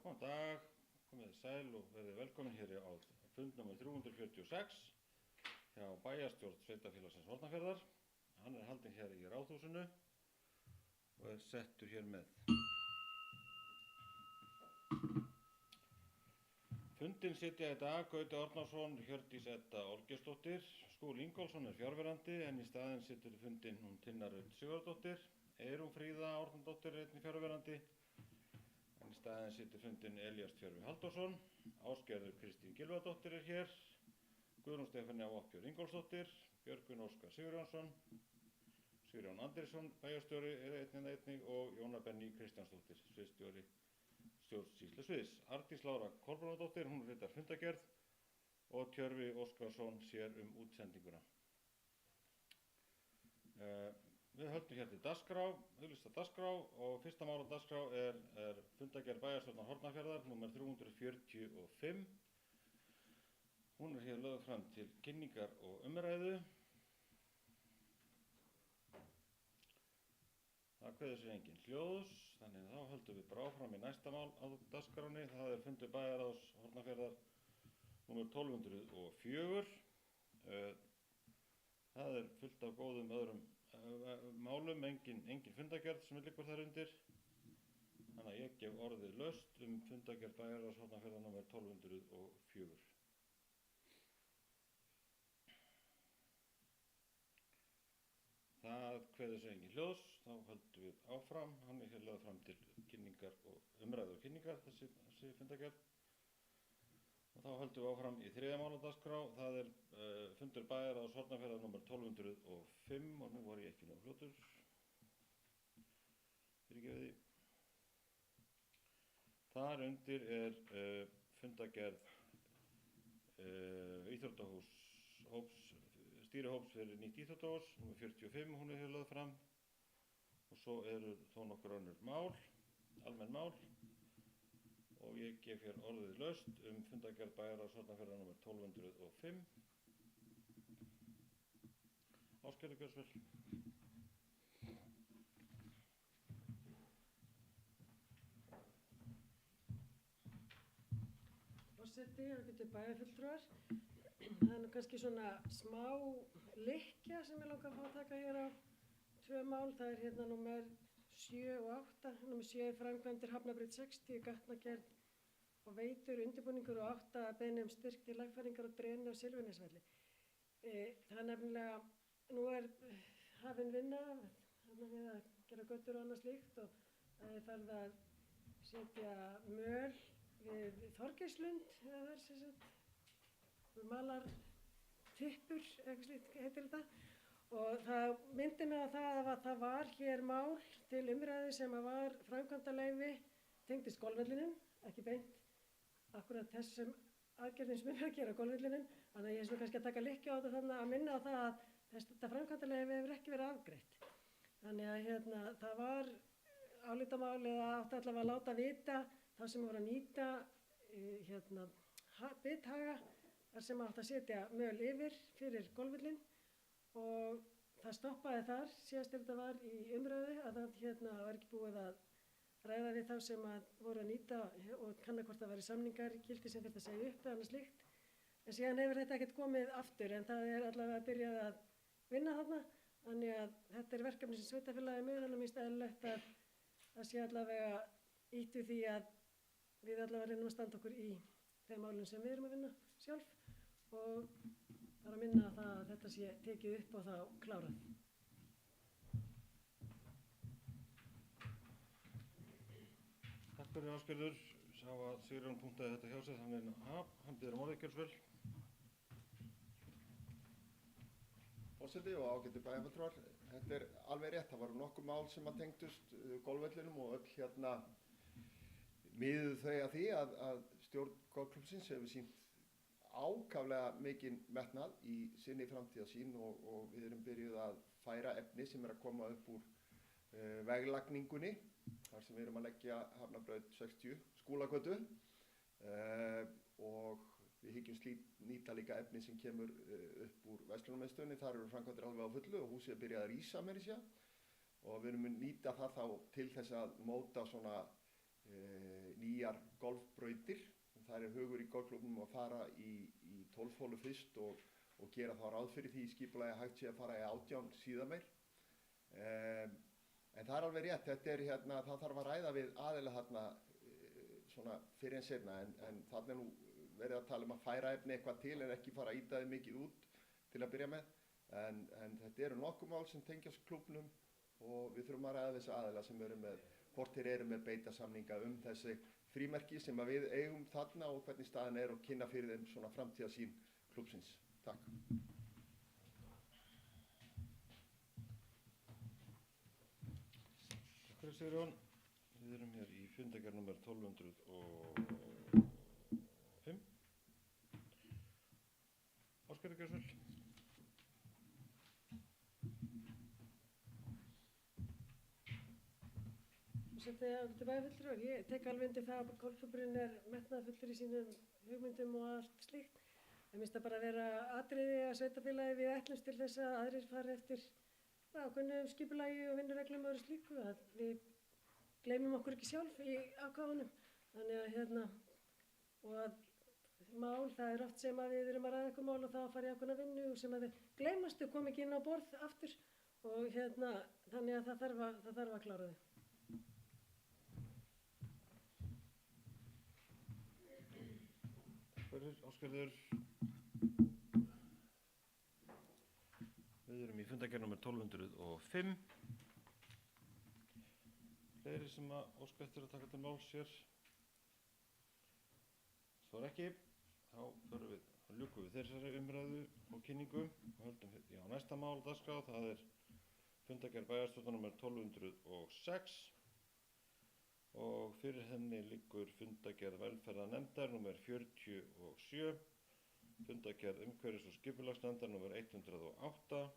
Góðan dag, komið þið sæl og verið velkomin hér á fund nr. 346 hjá bæjarstjórn Sveitarfélagsins Hornafjarðar. Hann haldinn hér í Ráðhúsinu og settur hér með. Fundinn sitja í dag Gauti Árnason, Hjördís Edda Olgeirsdóttir, Skúli Ingólfsson fjarverandi en í staðinn situr fundinn hún Tinna Rut Sigurðardóttir, Eyrún Fríða Árnadóttir einnig fjarverandi. En í staðinn situr fundinn Elías Tjörfi Halldórsson, Ásgerður Kristín Gylfadóttir hér, Guðrún Stefania Voppjörn Ingólfsdóttir, Björgvin Óskar Sigurjónsson, Sigurjón Andrisson bæjarstjóri einnig og Jóna Benný Kristjánsdóttir, sviðsstjóri stjórnsýslusviðs. Arndís Lára Kolbrúnardóttir, hún ritar fundargerð og Tjörfi Óskarsson sér útsendinguna. Við höldum hér til auglýsta dagskrá og fyrsta mál á dagskrá er fundargerð bæjarstjórnar Hornafjarðar nr. 345. Hún hér lögð fram til kynningar og umræðu. Það kveður sér engin hljóðs, þannig þá höldum við bara áfram í næsta mál á dagskránni. Það er fundur bæjarráðs Hornafjarðar nr. 1204. Það er fullt af góðum öðrum málum, engin fundargerð sem liggur þar undir. Þannig að ég gef orðið laust fundargerð bæjarráðs Hornafjarðar nr. 1204. Það kveður sér engin hljóðs, þá höldum við áfram. Hann hér lögð fram til kynningar og umræðu og kynningar, þessi fundargerð. Og þá höldum við áfram í þriðja mál á dagskrá. Það er fundur bæjarráðs Hornafjarðar nr. 1205 og nú var ég ekki nógu fljótur. Fyrirgefið því. Þar undir er fundargerð stýrihóps fyrir nýtt íþróttahús, nr. 45, hún hér lögð fram. Og svo eru þó nokkur önnur mál, almenn mál. Og ég gef hér orðið laust fundargerð bæjarráðs Hornafjarðar nr. 1205. Ásgerður, gjörðu svo vel. Forseti, ágætu bæjarfulltrúar. Það er nú kannski svona smá lykkja sem ég langar að fá að taka hér á tvö mál. Það er hérna númer 7 og 8. Númer 7 framkvæmdir Hafnabraut 60, gatnagerð og veitur, undirbúningur og 8 beiðni styrk til lagfæringar og drenni á Silfurnesvelli. Það er nefnilega, nú er hafin vinna við að gera götur og annað slíkt og það er farið að setja möl við Þorgeirslund, eða það er sem sagt malartippur, eitthvað slíkt heitir þetta. Og það myndi mig á það að það var hér mál til umræðu sem var framkvæmdaleyfi tengdist golfvellinum, ekki beint akkurat þessum aðgerðum sem að gera á golfvellinum. Þannig að ég er svona kannski að taka lykkju á þetta þannig að minna á það að þetta framkvæmdaleyfi hefur ekki verið afgreitt. Þannig að það var álitamáli að átti allavega að láta vita þá sem voru að nýta bithaga þar sem átti að setja möl yfir fyrir golfvellin. Og það stoppaði þar, síðast þetta var í umræðu að það var ekki búið að ræða við þá sem voru að nýta og kanna hvort það væri samningar í gildi sem þurfti að segja upp eða annað slíkt. En síðan hefur þetta ekkert komið aftur en það er allavega að byrja að vinna þarna. Þannig að þetta er verkefni sem sveitarfélagið með, þannig að mér finnst eðlilegt að það sé allavega ýtt við því að við allavega reynum að standa okkur í þeim málum sem við erum að vinna sjálf og bara að minna það að þetta sé tekið upp og þá klárað. Takk fyrir Ásgerður. Sá að Sigurjón punktaði þetta hjá sig, hann biður orðið, gjörðu svo vel. Forseti og ágætu bæjarfulltrúar, þetta er alveg rétt. Það var nokkuð mál sem að tengdust golfvellinum og öll miðuðu þau að því að stjórn golfklúbbsins hefur sýnt ákaflega mikinn metnað í sinni framtíðarsýn og við erum byrjuð að færa efni sem að koma upp úr veglagningunni þar sem við erum að leggja Hafnabraut 60 Skúlagötu og við hyggjumst nýta líka efni sem kemur upp úr verslunarmiðstöðinni. Þar eru framkvæmdir alveg á fullu og húsið er byrjað að rísa meira og við erum nýta það þá til þess að móta svona nýjar golfbrautir. Það hugur í golfklúbbnum að fara í 12 holu fyrst og gera þá ráð fyrir því í skipulagi að hægt sé að fara í 18 síðar meir. En það alveg rétt, það þarf að ræða við aðila þarna svona fyrir en seinna, en þarna nú verið að tala að færa efni eitthvað til en ekki fara að ýta þið mikið út til að byrja með. En þetta nokkuð mál sem tengjast klúbbnum og við þurfum að ræða þessi aðila sem hvort þeir með beitasamninga þessi frímerki sem að við eigum þarna og hvernig staðan og kynna fyrir þeim svona framtíðarsýn klúbbsins. Takk. Takk fyrir Sigurjón. Við erum hér í fundargerð númer 1205. Óskar Gjörsvöld. Ég tek alveg undir það að golfklúbburinn metnaðarfullur í sínum hugmyndum og allt slíkt. En minnst það bara vera atriði að sveitarfélagi við ætlumst til þess að aðrir fari eftir ákveðnu skipulagi og vinnureglum og öðru slíku. Að við gleymum okkur ekki sjálf í ákváðunum. Þannig að og að mál, það oft sem að við erum að ræða eitthvað mál og þá að fara í ákveðna vinnu og sem að þau gleymast og kom ekki inn á borð aftur. Og þannig að það þarf að klára þau. Áskarður. Við erum í fundargerð númer 1205. Fleiri sem að óska eftir að taka til máls hér? Svo ekki. Þá ljúkum við þessari umræðu og kynningu og höldum næsta mál dagskrá. Það fundargerð bæjarstjórnar númer 1206. Og fyrir henni liggur fundargerð velferðarnefndar númer 47, fundargerð umhverfis- og skipulagsnefndar númer 108,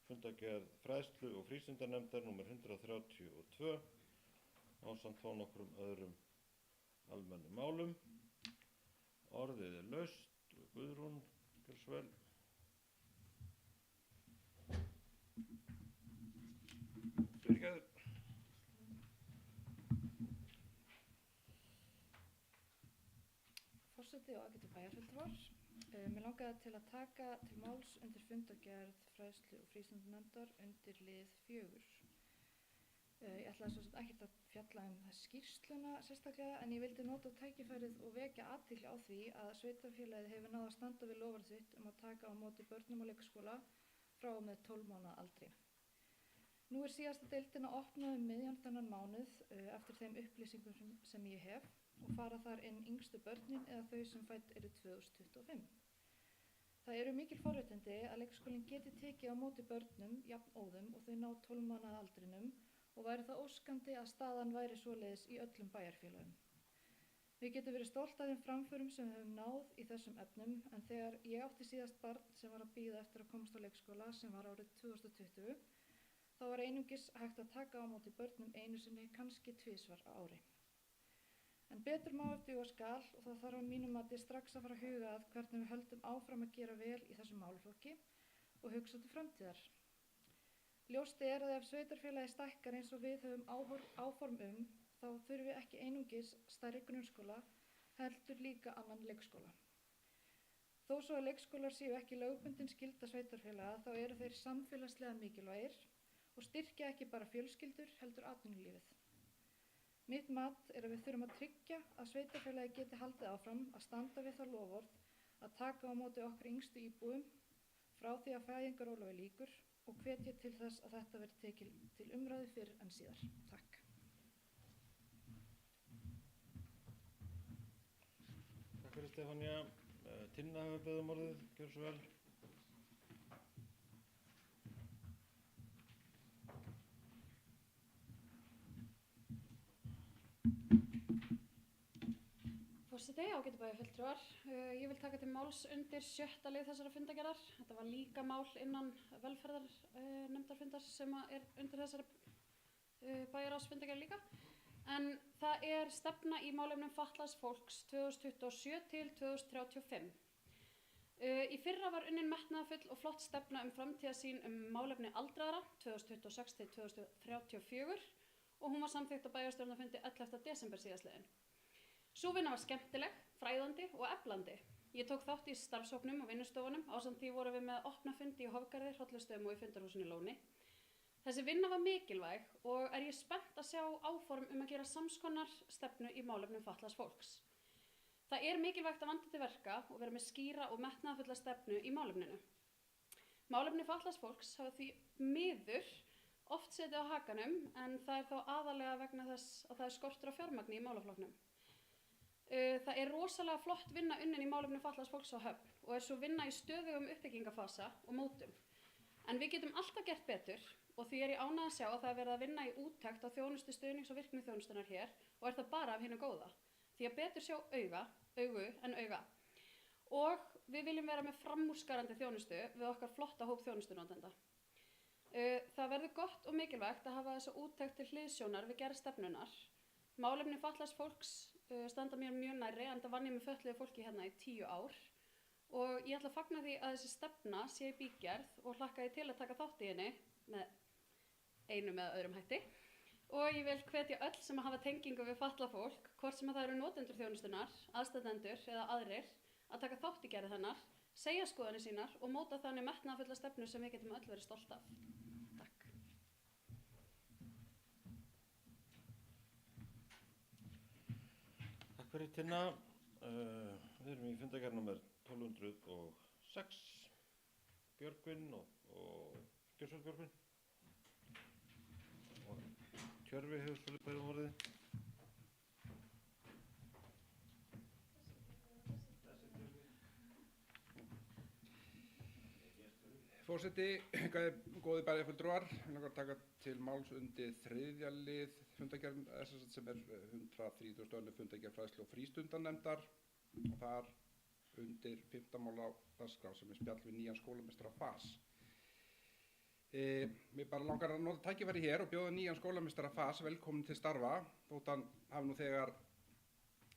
fundargerð fræðslu- og frístundanefndar númer 132 ásamt þó nokkrum öðrum almennum málum. Orðið laust og Guðrún, gjörðu svo vel. Fyrirgefðu. Forseti og ágætu bæjarfulltrúar. Mér langaði til að taka til máls undir fundargerð fræðslu- og frístundanefndar undir lið 4. Ég ætlaði svo sem ekkert að fjalla skýrsluna sérstaklega en ég vildi nota tækifærið og vekja athygli á því að sveitarfélagið hefur náð að standa við loforð sitt að taka á móti börnum á leikskóla frá og með 12 mánaða aldri. Nú síðasta deildin að opna miðjan þennan mánuð eftir þeim upplýsingum sem ég hef og fara þar inn yngstu börnin eða þau sem fædd eru 2025. Það eru mikil forréttindi að leikskólinn geti tekið á móti börnum jafnóðum og þau ná 12 mánaða aldrinum og væri það óskandi að staðan væri svoleiðis í öllum bæjarfélögum. Við getum verið stolt af þeim framförum sem við höfum náð í þessum efnum en þegar ég átti síðast barn sem var að bíða eftir að komast á leikskóla sem var árið 2020 þá var einungis hægt að taka á móti börnum einu sinni, kannski tvisvar á ári. En betur má ef duga skal og það þarf á mínum mati strax að fara að huga að hvernig við höldum áfram að gera vel í þessum málaflokki og hugsa til framtíðar. Ljóst að ef sveitarfélagi stækkar eins og við höfum áform þá þurfum við ekki einungis stærri grunnskóla, heldur líka annan leikskóla. Þó svo að leikskólar séu ekki lögbundin skylda sveitarfélaga þá eru þeir samfélagslega mikilvægir og styrkja ekki bara fjölskyldur heldur atvinnulífið. Mitt mat að við þurfum að tryggja að sveitarfélagi geti haldið áfram að standa við það loforð að taka á móti okkar yngstu íbúum frá því að fæðingarorlofi lýkur og hvetja til þess að þetta verði tekið til umræðu fyrr en síðar. Takk. Takk fyrir Stefánía. Tinna hefur beðið um orðið, gjörðu svo vel. Forseti, ágætu bæjarfulltrúar. Ég vil taka til máls undir 7. lið þessara fundargerðar. Þetta var líka mál innan velferðarnefndarfundar sem undir þessari bæjarráðsfundargerð líka. En það stefna í málefnum fatlaðs fólks 2027 til 2035. Í fyrra var unnin metnaðarfull og flott stefna framtíðarsýn málefni aldraðra 2026 til 2034 og hún var samþykkt á bæjarstjórnarfundi 11. desember síðastliðinn. Sú vinna var skemmtileg, fræðandi og eflandi. Ég tók þátt í starfshópnum og vinnustofunum, ásamt því vorum við með opna fundi í Hofgarði, Hrollastöðum og í fundarhúsinu í Lóni. Þessi vinna var mikilvæg og er ég spennt að sjá áform að gera samskonar stefnu í málefnum fatlaðs fólks. Það er mikilvægt að vanda til verka og vera með skýra og metnaðarfulla stefnu í málefninu. Málefni fatlaðs fólks hafa því miður oft setið á hakanum, en það er þá aðalega vegna þess að það er skortur á fjármagni í málaflokknum. Það er rosalega flott vinna unnin í málefnum fatlaðs fólks á Höfn og er svo vinna í stöðugum uppbyggingafasa og mótum. En við getum alltaf gert betur og því er ég ánægð að sjá að það er verið að vinna í úttekt á þjónustu stuðnings- og virkniþjónustunnar hér og er það bara af hinu góða. Því að betur sjá augu en auga. Og við viljum vera með framúrskarandi þjónustu við okkar flotta hóp þjónustunotenda. Það verður gott og mikilvægt að hafa þessa úttekt til hliðsjónar við gerð stefnunar. Málefni fatlaðs fólks standa mér mjög nærri, enda vann ég með fötluðu fólki hérna í 10 ár. Og ég ætla að fagna því að þessi stefna sé í bígerð og hlakka því til að taka þátt í henni með einum eða öðrum hætti. Og ég vil hvetja öll sem hafa tengingu við fatlað fólk, hvort sem það eru notendur þjónustunar, aðstandendur eða aðrir, að taka þátt í gerð hennar, segja skoðanir sínar og móta þannig metnaðarfulla stefnu sem við getum öll verið stolt af. Takk. Takk fyrir Tinna. Við erum í fundargerð númer 1206, Björgvin og Gjörsvöld Björgvin. Og Tjörfi hefur svolítið bæðum orðið. Forseti, góði bæjarfulltrúar, ég langar að taka til máls undir 3. lið fundargerð sem er 132. fundargerð fræðslu- og frístundanefndar og þar undir 5. mál á dagskrá sem er spjall við nýjan skólameistara FAS. Mér bara langar að nota tækifæri hér og bjóða nýjan skólameistara FAS velkomin til starfa, þótt hann hafi nú þegar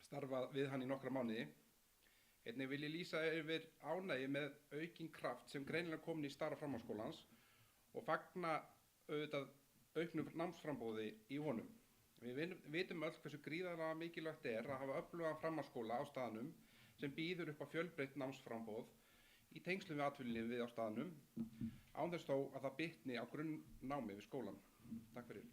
starfað við hann í nokkra mánuði. Einnig vil ég lýsa yfir ánægju með aukinn kraft sem greinilega komin í starf framhaldsskólans og fagna auðvitað auknu námsframboði í honum. Við vitum öll hversu gríðarlega mikilvægt er að hafa öflugan framhaldsskóla á staðnum sem býður upp á fjölbreytt námsframboð í tengslum við atvinnulífið á staðnum, án þess þó að það bitni á grunnnámi við skólan. Takk fyrir.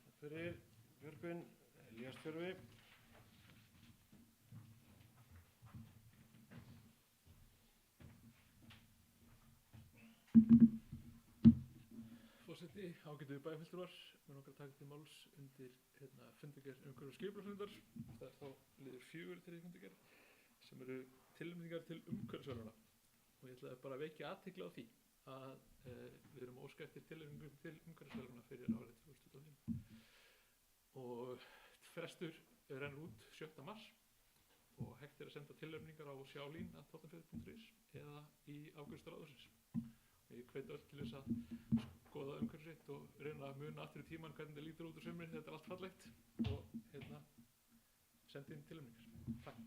Takk fyrir Björgvin. Elías Tjörfi. Forseti, ágætu bæjarfulltrúar, mér langar að taka til máls undir fundargerð umhverfis- og skipulagsnefndar. Það er þá liður 4 til því fundargerð sem eru tilnefningar til umhverfisverðlauna. Og ég ætla bara að vekja athygli á því að við erum óska eftir tilnefningum til umhverfisverðlauna fyrir árið 2025. Og frestur rennur út 7. mars og hægt er að senda tilnefningar á sjálín@tottenfjörður.is eða í afgreiðslu ráðhússins. Ég hvet öll til þess að skoða umhverfið sitt og reyna að muna aftur í tímann hvernig það lítur út úr sumri, þetta er allt fallegt og sendi inn tilnefningar. Takk.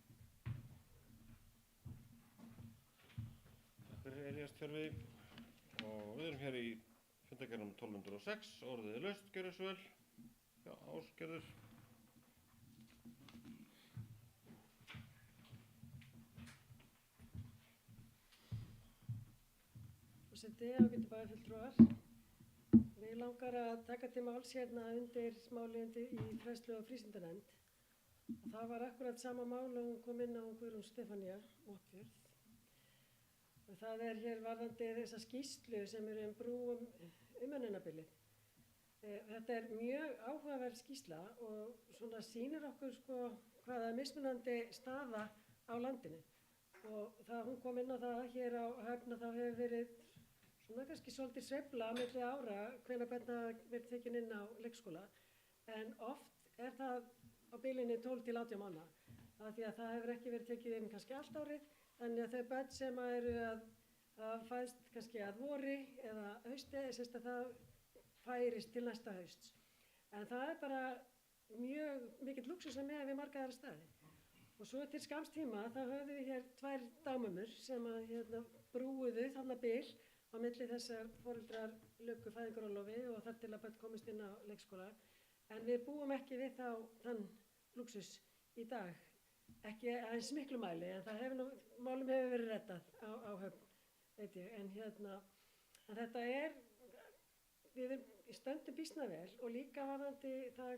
Takk fyrir Elías Tjörfi. Og við erum hér í fundargerðum 1206, orðið er laust, gjörðu svo vel. Já, Ásgerður. Forseti, ágætu bæjarfulltrúar. Mig langar að taka til máls hérna undir máli í fræðslu- og frístundanefnd. Og það var akkurat sama mál og hún kom inn á Guðrún Stefánía Oddfjörð. Og það er hér varðandi þessa skýrslu sem er brú umönnunarbilið. Þetta er mjög áhugaverð skýrsla og svona sýnir okkur hvaða mismunandi staða á landinu. Og það hún kom inn á það hér á Höfn að þá hefur verið svona kannski svolítið sveifla milli ára hvenær börn verið tekin inn á leikskóla. En oft er það á bilinni 12 til 18 mánaða. Af því að það hefur ekki verið tekið inn kannski allt árið. Þannig að þau börn sem eru að fæðst kannski að vori eða hausti, sérst að það færist til næsta hausts. En það er bara mjög mikill lúxus að með við marga aðra staði. Og svo til skamms tíma þá höfðum við hér 2 dagmömmur sem að brúuðu þarna bil á á milli þess að foreldrar luku fæðingarorlofi og þar til að börn komist inn á leikskóla. En við búum ekki við þann lúxus í dag, ekki aðeins miklu mæli, en málum hefur verið reddað á Höfn, veit ég. En þetta við stöndum býsna vel og líka varðandi það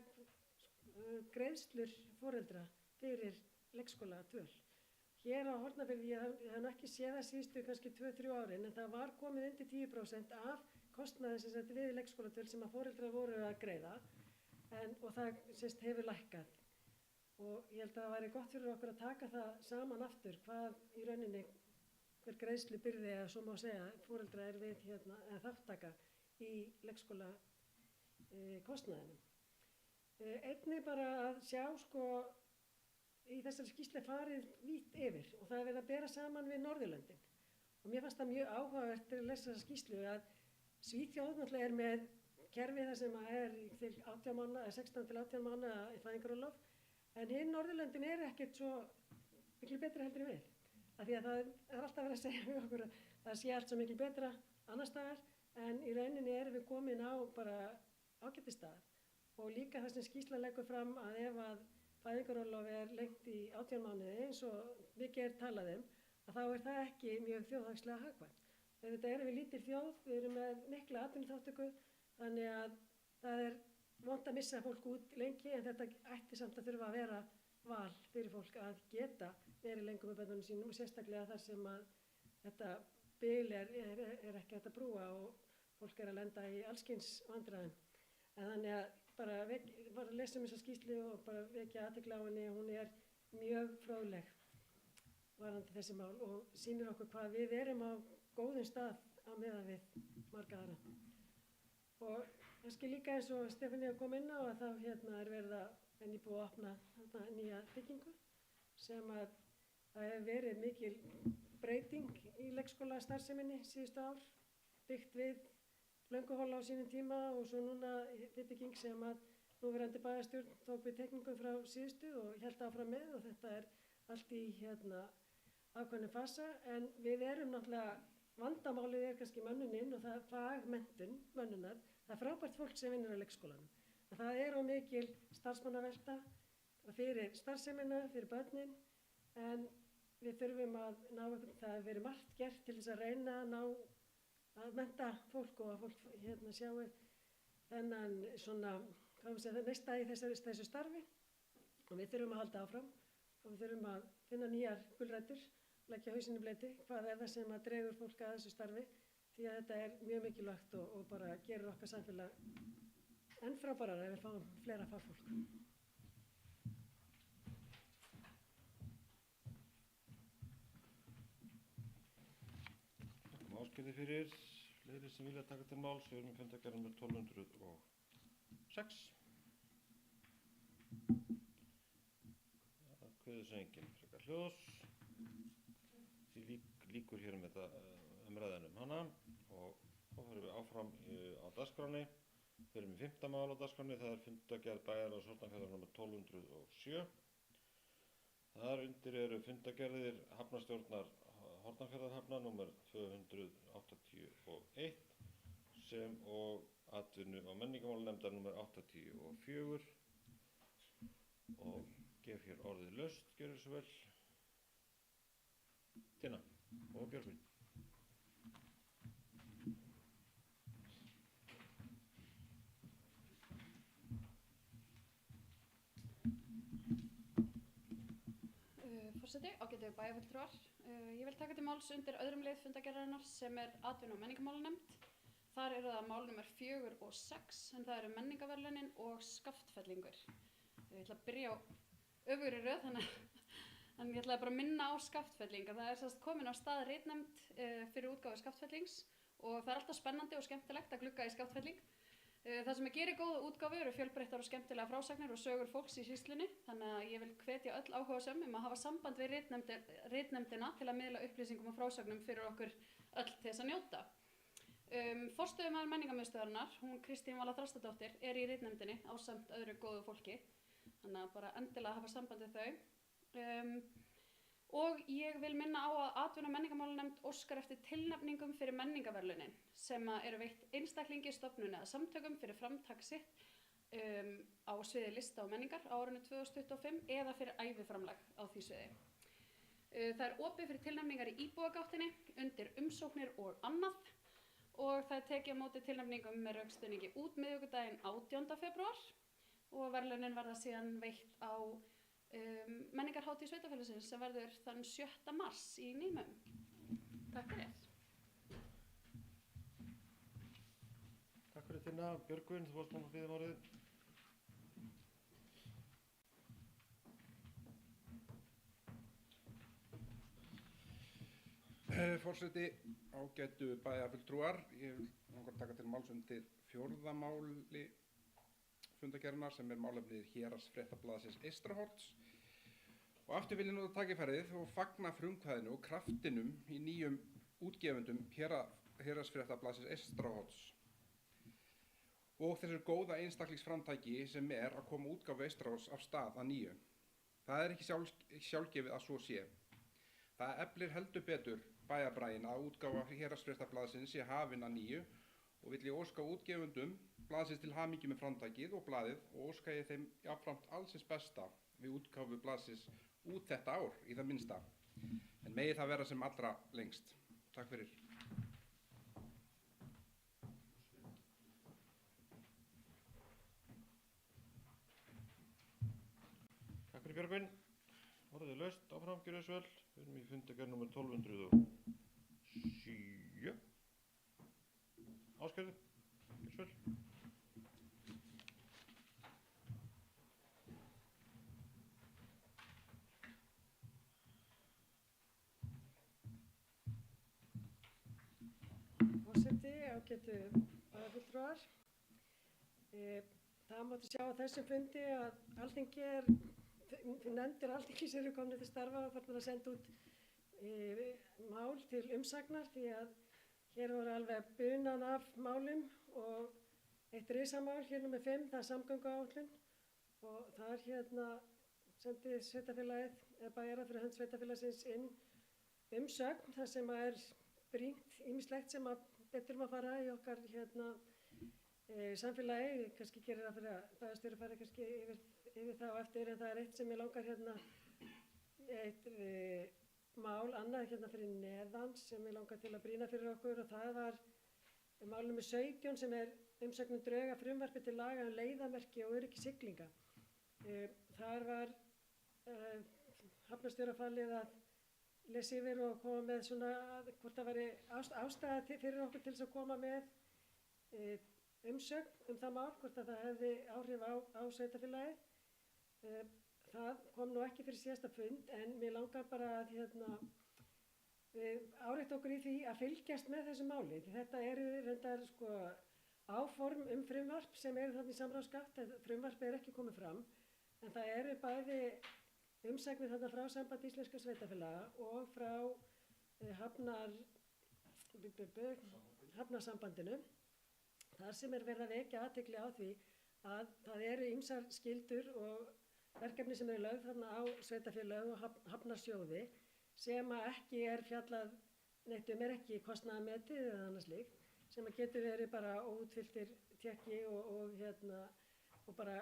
greiðslur foreldra fyrir leikskóladvöl. Hér á Hornafirði, ég hef ekki séð það síðustu kannski 2-3 árin, en það var komið undir 10% af kostnaði sem sagt við leikskóladvöl sem að foreldrar voru að greiða, og það hefur lækkað. Og ég held að það væri gott fyrir okkur að taka það saman aftur, hvað í rauninni hver greiðslubyrði, eða svo má segja, foreldra við eða þáttaka í leikskóla kostnaðinum. Einnig bara að sjá í þessari skýrslu farið vítt yfir og það verið að bera saman við Norðurlöndin. Og mér fannst það mjög áhugavert til að lesa þessa skýrslu að Svíþjóð náttúrulega með kerfi þar sem til 16 til 18 mánaða í fæðingarorlof, en hinn Norðurlöndin ekkert svo miklu betra heldur en við. Af því að það alltaf verið að segja við okkur að það sé allt svo miklu betra annars staðar, en í rauninni við komin á bara ágætisstað. Og líka það sem skýrslan leggur fram að ef að fæðingarorlof lengt í 18 mánuði, eins og mikið talað að þá það ekki mjög þjóðhagslega hagkvæmt. Auðvitað erum við lítil þjóð, við erum með mikla atvinnuþátttöku, þannig að það vont að missa fólk út lengi, en þetta ætti samt að þurfa að vera val fyrir fólk að geta verið lengur með börnunum sínum, og sérstaklega þar sem að þetta bil ekki hægt að brúa og fólk að lenda í allskyns vandræðum. En þannig að bara lesum þessa skýrslu og bara vekja athygli á henni, hún mjög fróðleg varðandi þessi mál og sýnir okkur hvað við erum á góðum stað á meðan við marga aðra. Og kannski líka eins og Stefanía kom inn á að þá verið að búið að opna nýja byggingu sem að það hefur verið mikil breyting í leikskóla starfseminni síðustu ár, byggt við Lönguhóla á sínum tíma og svo núna bygging sem að núverandi bæjarstjórn tók við teikningum frá síðustu og hélt áfram með, og þetta allt í ákveðnum fasa. En við erum náttúrulega, vandamálið kannski mönnunin og það fagmenntun mönnunar. Það frábært fólk sem vinnur á leikskólanum. En það of mikil starfsmannavelta fyrir starfsemina, fyrir börnin, en við þurfum að ná upp, það hefur verið margt gert til þess að reyna að mennta fólk og að fólk sjáu þennan næsta í þessu starfi, og við þurfum að halda áfram og við þurfum að finna nýjar gulrætur, leggja hausinn í bleyti, hvað það sem að dregur fólk að þessu starfi, því að þetta mjög mikilvægt og bara gerir okkar samfélag enn frábærara ef við fáum fleira fagfólk. Áskilði fyrir fleiri sem vilja taka til máls. Við erum með fundargerð nr. 1206. Það kveður sem enginn frekar hljóðs. Því líkur hér með umræðan hana og þá förum við áfram á dagskránni. Við erum með 5. mál á dagskránni, það fundargerð bæjarráðs Hornafjarðar nr. 1207. Þar undir eru fundargerðir hafnarstjórnar Hornafjarðarhafna nr. 281 sem og atvinnu- og menningarmálanefndar nr. 84 og gef hér orðið laust, gjörðu svo vel. Tina og Björgvin. Forseti, ágætu bæjarfulltrúar. Ég vil taka til máls undir öðrum lið fundargerðarinnar sem atvinnu- og menningarmálanefnd. Þar eru það mál nr. 4 og 6, en það eru menningarverðlaunin og skaftfellingur. Ég ætla að byrja á öfugri röð, þannig ég ætla bara að minna á skaftfelling. Það sérst komin á stað ritnefnd fyrir útgáfu skaftfellings og það alltaf spennandi og skemmtilegt að glugga í skaftfelling. Það sem gerir góða útgáfu eru fjölbreyttar og skemmtilega frásagnir og sögur fólks í sýslunni, þannig að ég vil hvetja öll áhugasöm að hafa samband við ritnefndina til að miðla upplýsingum og frásögnum fyrir okkur öll til þess að njóta. Forstöðumaður menningarmiðstöðvarinnar, hún Kristín Vala Þrastardóttir, í ritnefndinni ásamt öðru góðu fólki, þannig að bara endilega hafa samband við þau. Og ég vil minna á að atvinnu- og menningarmálanefnd óskar eftir tilnefningum fyrir menningarverðlaunin sem eru veitt einstaklingi, stofnun eða samtökum fyrir framtak sitt á sviði lista og menningar á árinu 2025 eða fyrir æviframlag á því sviði. Það er opið fyrir tilnefningar í íbúagáttinni undir umsóknir og annað og það er tekið á móti tilnefningum með rökstuðningi út miðvikudaginn 18. febrúar og verðlaunin verða síðan veitt á menningarhátíð sveitafélagsins sem verður þann 7. mars í Nýmum. Takk fyrir. Takk fyrir Tinna. Björgvin, þú varst búin að biðja um orðið. Forseti, ágætu bæjarfulltrúar, ég vil langar að taka til máls undir 4. máli fundargerðarinnar sem er málefnið Héraðsfréttablaðsins Eystrahorns og aftur vil ég nota tækifærið og fagna frumkvæðinu og kraftinum í nýjum útgefendum Héraðsfréttablaðsins Eystrahorns og þessu góða einstaklingsframtæki sem er að koma útgáfu Eystrahorns af stað að nýju. Það er ekki sjálfgefið að svo sé. Það eflir heldur betur bæjarbraginn að útgáfa Héraðsfréttablaðsins sé hafin að nýju og vill ég óska útgefendum blaðsins til hamingju með framtakið og blaðið og óska ég þeim jafnframt allsins besta við útgáfu blaðsins út þetta ár í það minnsta. En megi það vera sem allra lengst. Takk fyrir. Takk fyrir Björgvin. Orðið er laust, áfram, gjörðu þess vel. Við erum í fundargerð nr. 1207. Ásgerður, gjörðu þess vel. Forseti, ágætu bæjarfulltrúar. Það mátti sjá á þessum fundi að Alþingi nefndir Alþingis eru komnir til starfa og farnir að senda út mál til umsagnar því að hér voru alveg bunan af málum og eitt risamál hér nr. 5, það er samgönguáætlun og þar sendi sveitafélagið eða bæjara fyrir hönd sveitafélagsins inn umsögn þar sem er brýnt ýmislegt sem að betur að fara í okkar samfélagi, kannski gerir það fyrir að bæjarstjóri fara kannski yfir það á eftir, en það er eitt sem ég langar eitt mál annað fyrir neðan sem ég langar til að brýna fyrir okkur og það var mál nr. 17 sem er umsögnum drög að frumvarpi til laga um leiðamerki og öryggi siglinga. Þar var hafnarstjóra falið að lesa yfir og koma með svona hvort það væri ástæða fyrir okkur til þess að koma með umsögn það mál, hvort að það hefði áhrif á sveitafélagið. Það kom nú ekki fyrir síðasta fund en mér langar bara að árétta okkur í því að fylgjast með þessu máli. Þetta eru reyndar áform frumvarp sem eru þarna í samráðsgátt, frumvarp er ekki komið fram en það eru bæði umsagnir þarna frá Sambandi íslenskra sveitafélaga og frá Hafnasambandinu þar sem er verið að vekja athygli á því að það eru ýmsar skyldur og verkefni sem eru lögð þarna á sveitafélög og hafnarsjóði sem að ekki er fjallað neitt er ekki kostnaðarmetið eða annað slíkt sem að getur verið bara óútfylltir tékki og bara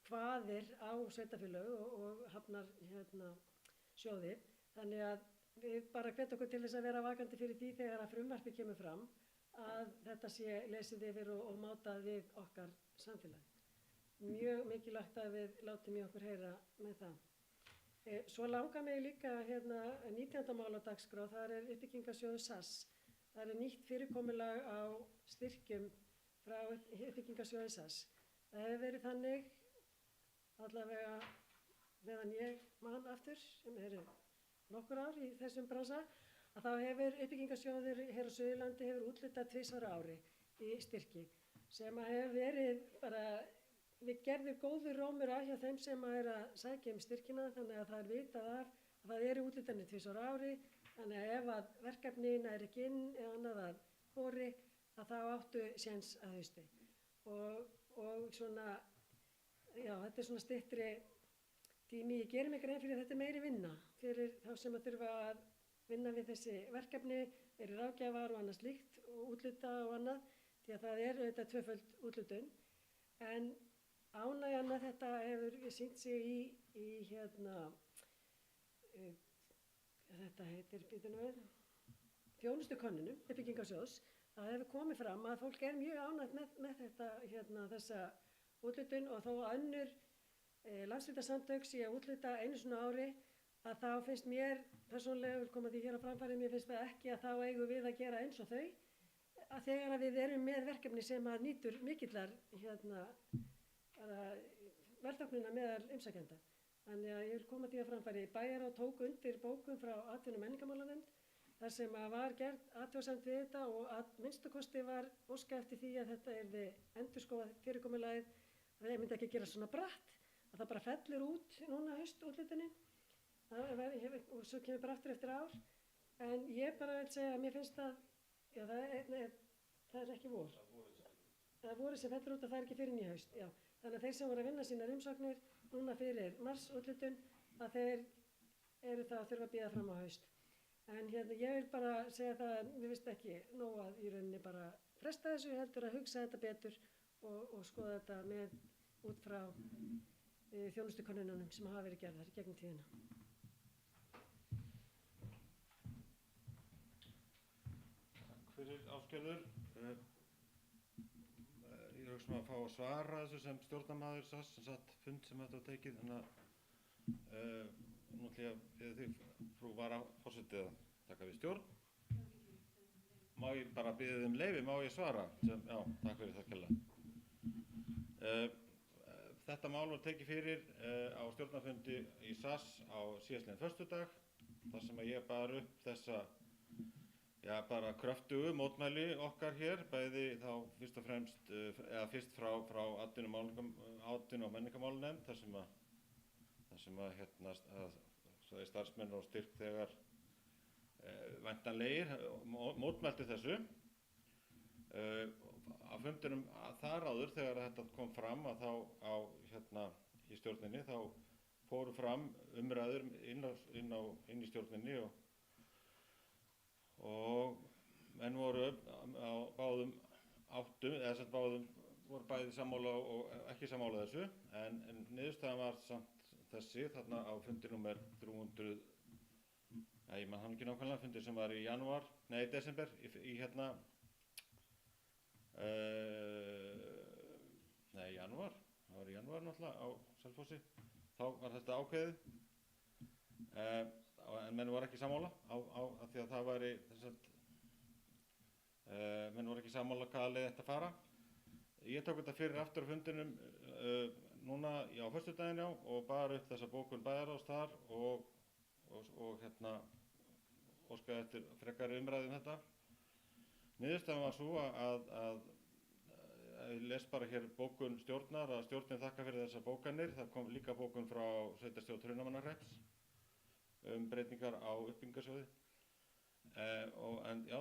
kvaðir á sveitafélög og hafnarsjóði. Þannig að við bara hvetjum okkur til þess að vera vakandi fyrir því þegar að frumvarpi kemur fram að þetta sé lesið yfir og mátað við okkar samfélag. Mjög mikilvægt að við látum í okkur heyra með það. Svo langar mig líka 19. mál á dagskrá, þar er uppbyggingarsjóður SAS. Það er nýtt fyrirkomulag á styrkjum frá uppbyggingarsjóði SAS. Það hefur verið þannig, allavega meðan ég man aftur, sem eru nokkur ár í þessum bransa, að þá hefur uppbyggingarsjóður hér á Suðurlandi hefur úthlutað 2 ári í styrki sem að hefur verið bara við gerðum góður rómur að hjá þeim sem að sækja styrkina þannig að það er vitað að það eru úthlutanir 2 ári þannig að ef að verkefni nær ekki inn eða annað að hóri að þá áttu séns að hausti og svona, já þetta er svona styttri tími. Ég gerir mig grein fyrir að þetta er meiri vinna fyrir þá sem að þurfa að vinna við þessi verkefni, eru ráðgjafar og annað slíkt og útluta og annað, því að það er auðvitað tvöföld útlutun. En ánægjan með þetta hefur sýnt sig í þetta heitir þjónustukönnunum uppbyggingarsjóðs. Það hefur komið fram að fólk er mjög ánægt með þetta, þessa útlutun, og þó önnur landshlutasamtök sé að útluta einu svona ári, að þá finnst mér persónulega, vil koma því hér á framfæri, mér finnst það ekki að þá eigum við að gera eins og þau, að þegar að við erum með verkefni sem að nýtur mikillar velþóknunar meðal umsækjenda. Þannig að ég vil koma því á framfæri. Bæjarráð tók undir bókun frá atvinnu- og menningarmálanefnd þar sem að var gerð athugasemd við þetta, og að minnstu kosti var óskað eftir því að þetta yrði endurskoðað fyrirkomulagið, að það myndi ekki gera svona bratt, að það bara fellur út núna haustútlutunin og svo kemur bara aftur eftir ár. En ég bara vil segja að mér finnst að það er ekki vor. Það er vorið sem fellur út, og það er ekki fyrir í haust. Já. Þannig að þeir sem voru að vinna sínar umsóknir núna fyrir marsútlutun, að þeir eru það að þurfa að bíða fram á haust. En ég vil bara segja það að mér finnst ekki nóg að í rauninni bara fresta þessu, heldur að hugsa þetta betur og skoða þetta út frá þjónustukönnununum sem hafa verið gerðar gegnum tíðina. Takk fyrir, Ásgerður. Ég er að fá að svara þessu sem stjórnarmaður SAS sem satt fund sem þetta var tekið, en að nú ætla ég að biðja þig, frú varaforseti, að taka við stjórn. Má ég bara biðja þig leyfi, má ég svara? Já, takk fyrir það kærlega. Þetta mál var tekið fyrir á stjórnarfundi í SAS á síðastliðinn föstudag, þar sem að ég bar upp þessa bara kröftugu mótmæli okkar hér, bæði þá fyrst og fremst, eða fyrst frá atvinnu- og menningarmálanefnd, þar sem að starfsmenn og styrkþegar væntanlegir mótmæltu þessu. Á fundinum þar áður, þegar þetta kom fram, að þá í stjórninni, þá fóru fram umræður inn í stjórninni, og menn voru á báðum áttum, eða sem báðum voru bæði sammála og ekki sammála þessu, en niðurstaðan var samt þessi, þarna á fundi númer 300, ég man hann ekki nákvæmlega, fundi sem var í desember, janúar, það var í janúar náttúrulega á Selfossi, þá var þetta ákveðið, en menn voru ekki sammála af því að það væri menn voru ekki sammála hvaða leið ætti að fara. Ég tók þetta fyrir aftur á fundinum núna á föstudaginn, og bar upp þessa bókun bæjarráðs þar og óskaði eftir frekari umræðu þetta. Niðurstaðan var svo að ég les bara hér bókun stjórnar, að stjórnin þakka fyrir þessar bókanir. Það kom líka bókun frá sveitarstjórn Hrunamannahrepps breytingar á uppbyggingarsjóði, en já,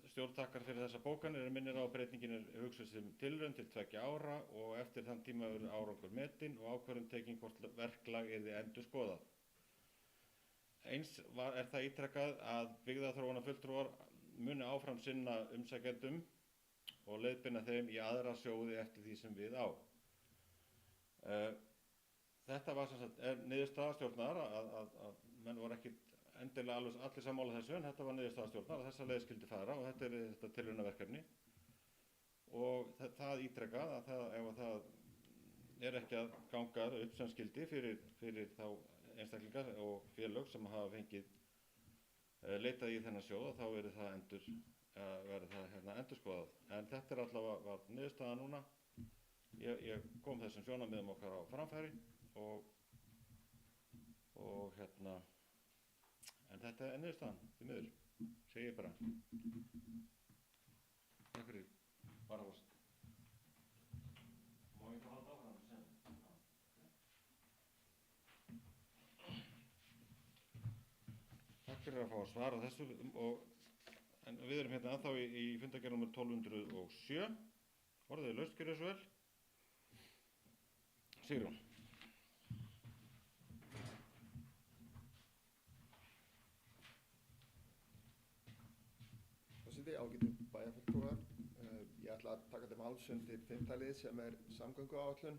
stjórn þakkar fyrir þessar bókanir, en minnir á að breytingin er hugsuð sem tilraun til 2 ára, og eftir þann tíma verður árangur metinn og ákvörðun tekin hvort verklag yrði endurskoðað. Eins er það ítrekað að byggðaþróunarfulltrúar muni áfram sinna umsækjendum og leiðbeina þeim í aðra sjóði eftir því sem við á. Þetta var sem sagt niðurstaða stjórnar, að menn voru ekki endilega allir sammála þessu, en þetta var niðurstaða stjórnar að þessa leið skyldi fara, og þetta er þetta tilraunaverkefni, og það ítrekað að ef það er ekki að ganga upp sem skyldi fyrir þá einstaklinga og félög sem hafa fengið leitað í þennan sjóð, þá verður það endurskoðað. En þetta er allavega niðurstaða núna. Ég kom þessum sjónarmiðum okkar á framfæri, en þetta er niðurstaðan, því miður, segi ég bara. Takk fyrir, varaforseti. Má ég halda áfram sem? Takk fyrir að fá að svara þessu, en við erum hérna ennþá í fundargerð nr. 1207. Orðið er laust, gjörið svo vel. Sigrún. forseti, ágætu bæjarfulltrúar. Ég ætla að taka til máls undir 5. lið sem samgönguáætlun,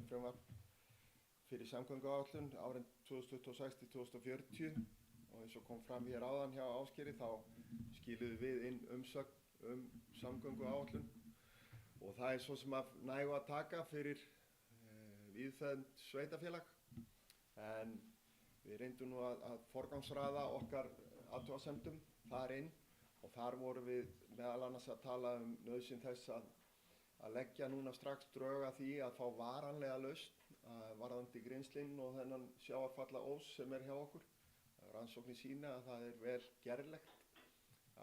frumvarp fyrir samgönguáætlun árin 2026-2040 og eins og kom fram hér áðan hjá Ásgeiri þá skiluðum við inn umsögn samgönguáætlun og það svo sem að nægu að taka fyrir víðfeðmt sveitafélag en við reyndum nú að forgangsraða okkar athugasemdum þar inn og þar vorum við meðal annars að tala nauðsyn þess að leggja núna strax drög að því að fá varanlega lausn varðandi Grímslinn og þennan sjávarfallaós sem hjá okkur. Rannsóknir sýna að það vel gerlegt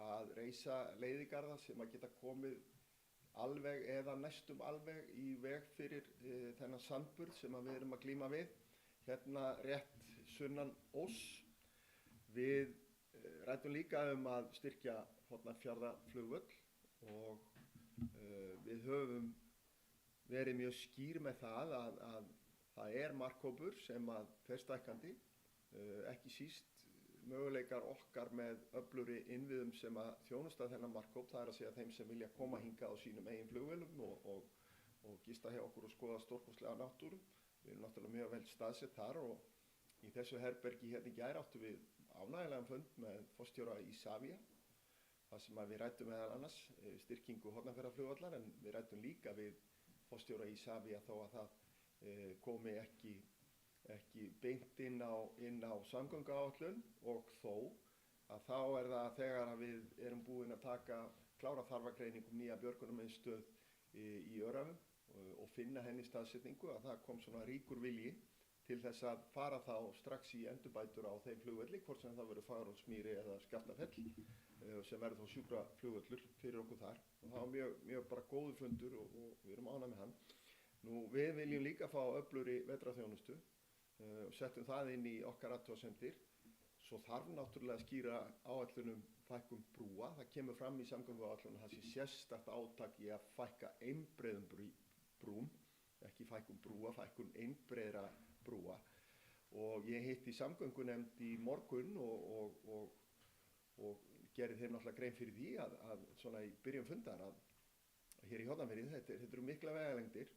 að reisa leiðigarða sem að geta komið alveg eða næstum alveg í veg fyrir þennan sandburð sem við erum að glíma við. Hérna rétt sunnan Ós. Við ræddum líka að styrkja Hornafjarðarflugvöll og við höfum verið mjög skýr með það að það markhópur sem fer stækkandi, ekki síst möguleikar okkar með öflugri innviðum sem að þjónusta þennan markhóp, það að segja þeim sem vilja koma hingað á sínum eigin flugvélum og gista hjá okkur og skoða stórkostlega náttúru. Við erum náttúrulega mjög vel staðsett þar og í þessu herbergi hérna í gær áttum við ánægjulegan fund með forstjóra Isavia, þar sem við ræddum meðal annars styrkingu Hornafjarðarflugvallar en við ræddum líka við forstjóra Isavia þó að það komi ekki beint inn á samgönguáætlun og þó að þá það þegar við erum búin að klára þarfagreiningu nýja björgunarmiðstöð í Öræfum og finna henni staðsetningu að það kom svona ríkur vilji til þess að fara þá strax í endurbætur á þeim flugvelli, hvort sem það verður Fagurhólsmýri eða Skaftafell sem verður þá sjúkraflugvöllur fyrir okkur þar og það var mjög bara góður fundur og við erum ánægð með hann. Nú við viljum líka fá öflugri vetrarþjónustu og settum það inn í okkar athugasemdir. Svo þarf náttúrulega að skýra áætlunum fækkun brúa. Það kemur fram í samgönguáætlunum að það sé sérstakt átak í að fækka einbreiðum brúm, ekki fækkun brúa, fækkun einbreiðra brúa. Og ég hitti samgöngunefnd í morgun og gerði þeim náttúrulega grein fyrir því að svona í byrjun fundar að hér í Hornafirði þetta eru mikla vegalengdir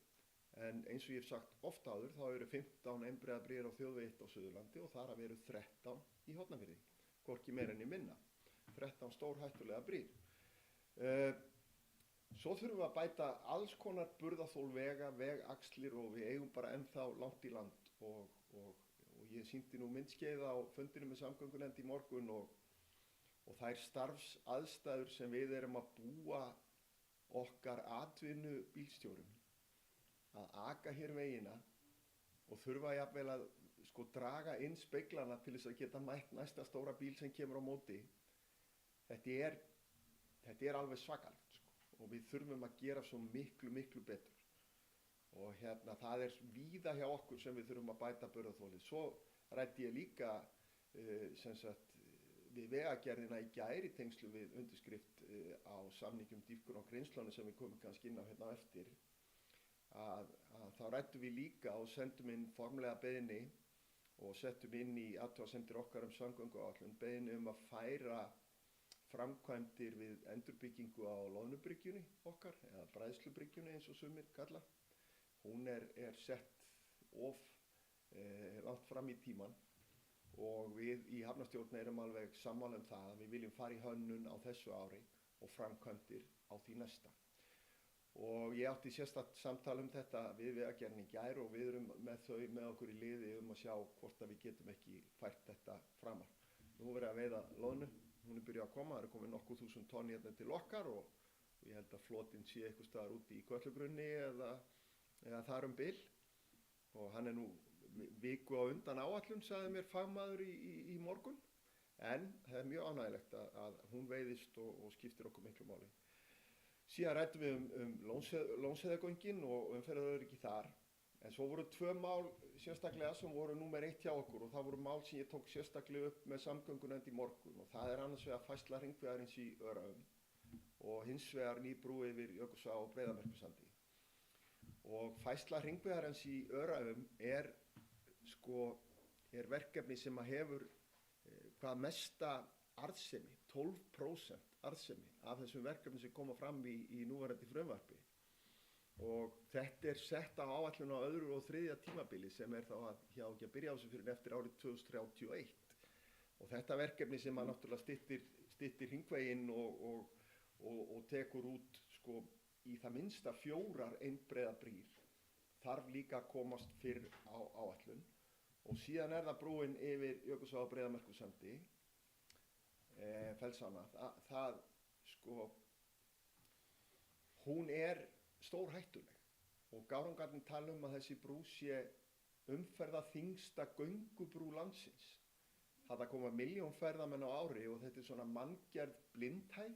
en eins og ég hef sagt oft áður þá eru 15 einbreiðar brýr á þjóðvegi 1 á Suðurlandi og þar af eru 13 í Hornafirði, hvorki meira en minna. 13 stórhættulega brýr. Svo þurfum við að bæta alls konar burðarþol vega, vegaxlir og við eigum bara ennþá langt í land og ég sýndi nú myndskeið á fundinu með samgöngunefnd í morgun og þær starfsaðstæður sem við erum að búa okkar atvinnu bílstjórum að aka hér vegina og þurfa jafnvel að draga inn speglana til þess að geta mætt næsta stóra bíl sem kemur á móti. Þetta alveg svakalegt og við þurfum að gera svo miklu betur. Og hérna það víða hjá okkur sem við þurfum að bæta burðarþolið. Svo ræddi ég líka við vegagerðina í gær í tengslu við undirskrift á samningjum Dýpkun og Grímslóni sem við komum kannski inn á hérna á eftir. Að þá ræddum við líka og sendum inn formlega beiðni og settum inn í athugasemdir okkar samgönguáætlun beiðni að færa framkvæmdir við endurbyggingu á Loðnubryggjunni okkar eða Bræðslubryggjunni eins og sumir kalla. Hún sett of langt fram í tíman og við í hafnarstjórn erum alveg sammála það að við viljum fara í hönnun á þessu ári og framkvæmdir á því næsta. Og ég átti sérstakt samtal þetta við vegagerðina í gær og við erum með okkur í liði að sjá hvort að við getum ekki fært þetta framar. Nú verið að veiða loðnu, hún byrjuð að koma, það komið nokkuð þúsund tonn hérna til okkar og ég held að flotinn sé eitthvað staðar úti í Kötlugrunni eða þar bil og hann nú viku á undan áætlun, sagði mér fagmaður í morgun, en það mjög ánægilegt að hún veiðist og skiptir okkur miklu máli. Síðan ræddum við Lónsheiðargöngin og umferðaröryggi þar, en svo voru 2 mál sérstaklega sem voru númer 1 hjá okkur og það voru mál sem ég tók sérstaklega upp með samgöngunefnd í morgun og það annars vegar færsla hringvegarins í Öræfum og hins vegar ný brú yfir Jökulsá og Breiðamerkursandi. Og færsla hringvegarins í Öræfum er verkefni sem hefur hvað mesta arðsemi, 12% arðsemi af þessum verkefni sem koma fram í núverandi frumvarpi. Og þetta sett á áætlun á öðru og þriðja tímabili sem þá ekki að byrja á þessu fyrir eftir árið 2031. Og þetta verkefni sem náttúrulega styttir hringveginn og tekur út sko í það minnsta 4 einbreiðar brýr þarf líka að komast fyrr á áætlun. Og síðan það brúin yfir Jökulsá á Breiðamerkursandi, Fellsána, það sko, hún stórhættuleg og gárungarnir tala að þessi brú sé umferðarþyngsta göngubrú landsins. Það koma 1 milljón ferðamenn á ári og þetta svona manngerð blindhæð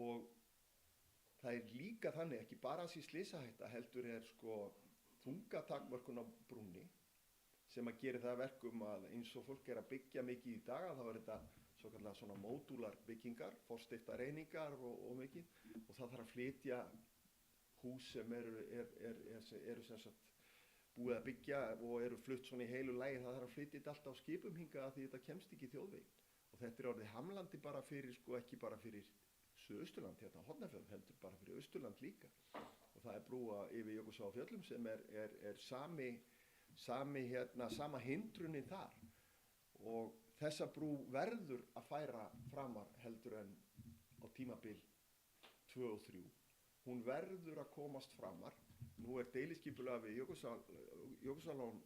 og það líka þannig ekki bara þessi slysahætta heldur sko þungatakmörkun á brúnni sem að gera það verkum að eins og fólk að byggja mikið í dag þá þetta svokallega svona módúlar byggingar, forsteyptar einingar og mikið og það þarf að flytja hús sem eru sem sagt búið að byggja og eru flutt svona í heilu lagi, það þarf að flytja þetta alltaf á skipum hingað af því þetta kemst ekki í þjóðveginn. Og þetta orðið hamlandi bara fyrir sko ekki bara fyrir Suðausturland hérna á Hornafjörð heldur bara fyrir Austurland líka. Og það brúa yfir Jökulsá á Fjöllum sem sama hindrunin þar og þessa brú verður að færa framar heldur en á tímabil 2 og 3. Hún verður að komast framar. Nú deiliskipulag við Jökulsárlón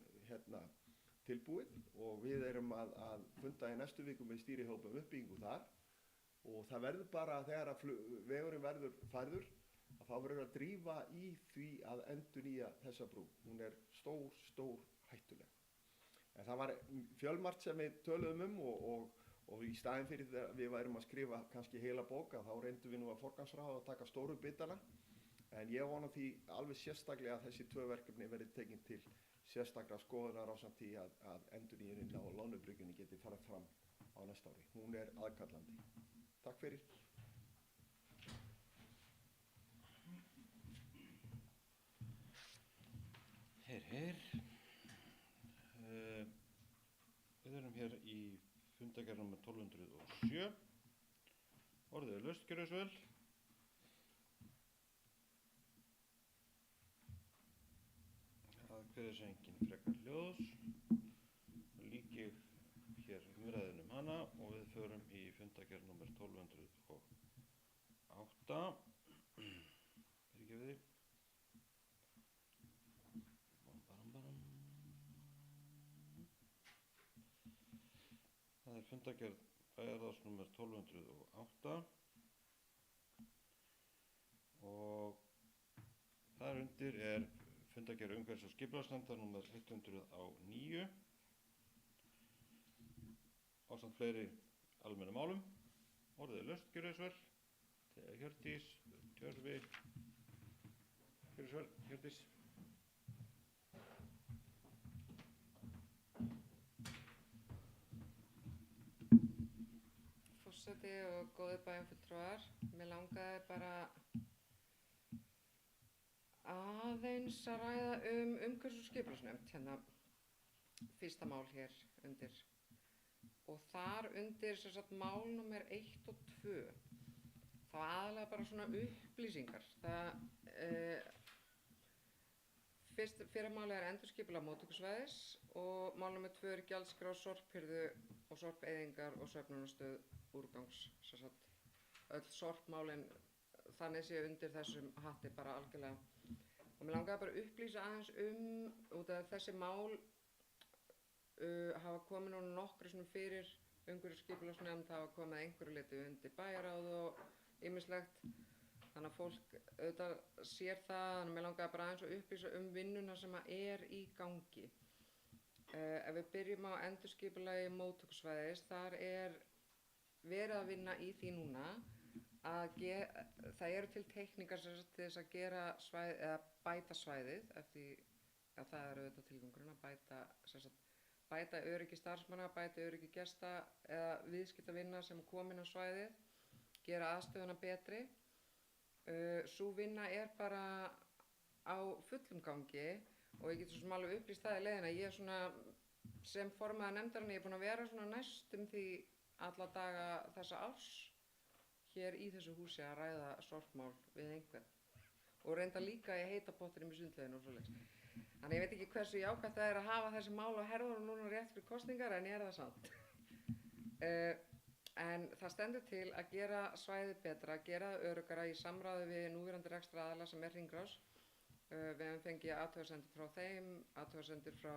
tilbúið og við erum að funda í næstu viku með stýrihópum uppbyggingu þar og það verður bara þegar að vegurinn verður færður að þá verður að drífa í því að endurnýja þessa brú. Hún stór hættuleg. En það var fjölmargt sem við töluðum og í staðinn fyrir að við værum að skrifa kannski heila bók þá reyndum við nú að forgangsraða og taka stóru bitana. En ég vona því alveg sérstaklega að þessi 2 verkefni verði tekin til sérstaklega skoðunar ásamt því að endurnýjunin á Loðnubryggjunni geti farið fram á næsta ári. Hún aðkallandi. Takk fyrir. Heyr. Við erum hér í fundargerð nr. 1207. Orðið laust, gjörðu svo vel. Það kveður sig engin frekar hljóðs. Lýk ég hér umræðinu hana og við förum í fundargerð nr. 1208. Fyrirgefið. Það fundargerð bæjarráðs nr. 1208 og þar undir fundargerð umhverfis- og skipulagsnefndar nr. 109 ásamt fleiri almennum málum. Orðið laust, gjörðu svo vel. Þegar Hjördís, Tjörfi, gjörðu svo vel, Hjördís. Forseti og góðir bæjarfulltrúar, mér langaði bara aðeins að ræða umhverfis- og skipulagsnefnd hérna fyrsta mál hér undir og þar undir sem sagt mál númer 1 og 2 þá aðalega bara svona upplýsingar. Fyrra máli endurskipulag móttökusvæðis og mál númer 2 gjaldskrá sorphirðu og sorpeyðingar og söfnunarstöð úrgangs. Öll sorpmálin þannig sé undir þessum hatti bara algjörlega. Og mér langaði bara að upplýsa aðeins út af þessi mál hafa komið núna nokkru svona fyrir umhverfis- og skipulagsnefnd, hafa komið einhverju leyti undir bæjarráð og ýmislegt. Þannig að fólk auðvitað sér það, þannig að mér langaði bara aðeins að upplýsa vinnuna sem í gangi. Ef við byrjum á endurskipulagi móttökusvæðis, þar verið að vinna í því núna að það eru til teikningar til þess að gera svæðið eða bæta svæðið eftir að það auðvitað tilgangurinn að bæta öryggi starfsmanna, bæta öryggi gesta eða viðskiptavinna sem komin á svæðið, gera aðstöðuna betri. Sú vinna bara á fullum gangi og ég getur svona alveg upplýst það í leiðina. Ég sem formaður nefndarinnar, ég búin að vera svona næstum því alla daga þessa árs hér í þessu húsi að ræða sorpmál við einhvern. Og reynda líka í heita pottinum í sundlauginu og svoleiðis. Þannig ég veit ekki hversu jákvætt það að hafa þessi mál á herðunum núna rétt fyrir kosningar, en ég það samt. En það stendur til að gera svæðið betra, gera það öruggara í samráði við núverandi rekstraraðila sem er Hringrás. Við hefum fengið athugasemdir frá þeim, athugasemdir frá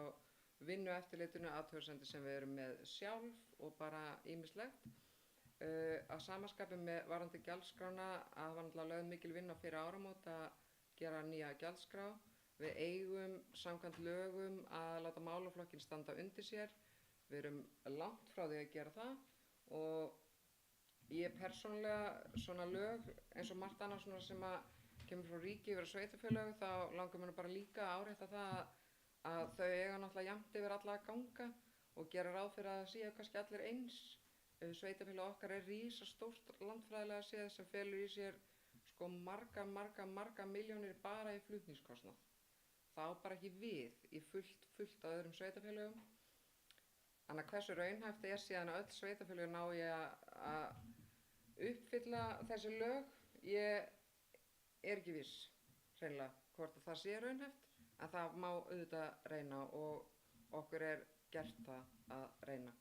Vinnueftirlitinu, athugasemdir sem við erum með sjálf og bara ýmislegt. Að samaskapi með varðandi gjaldskrána að það var náttúrulega lögð mikil vinna fyrir áramót að gera nýja gjaldskrá. Við eigum samkvæmt lögum að láta málaflokkinn standa undir sér. Við erum langt frá því að gera það og ég persónulega svona lög eins og margt annað svona sem að kemur frá ríki yfir að sveitarfélög, þá langar mér bara líka að árétta það að þau eiga náttúrulega jafnt yfir alla að ganga og gera ráð fyrir að það séu kannski allir eins. Sveitarfélag okkar er risastórt landfræðilega séð sem felur í sér sko marga milljónir bara í flutningskostnað. Það á bara ekki við í fullt af öðrum sveitarfélögum. Þannig að hversu raunhæft er síðan að öll sveitarfélög ná ég að uppfylla þessi lög, ég er ekki viss hreinlega hvort að það sé raunhæft, en það má auðvitað reyna og okkur er gert það að reyna.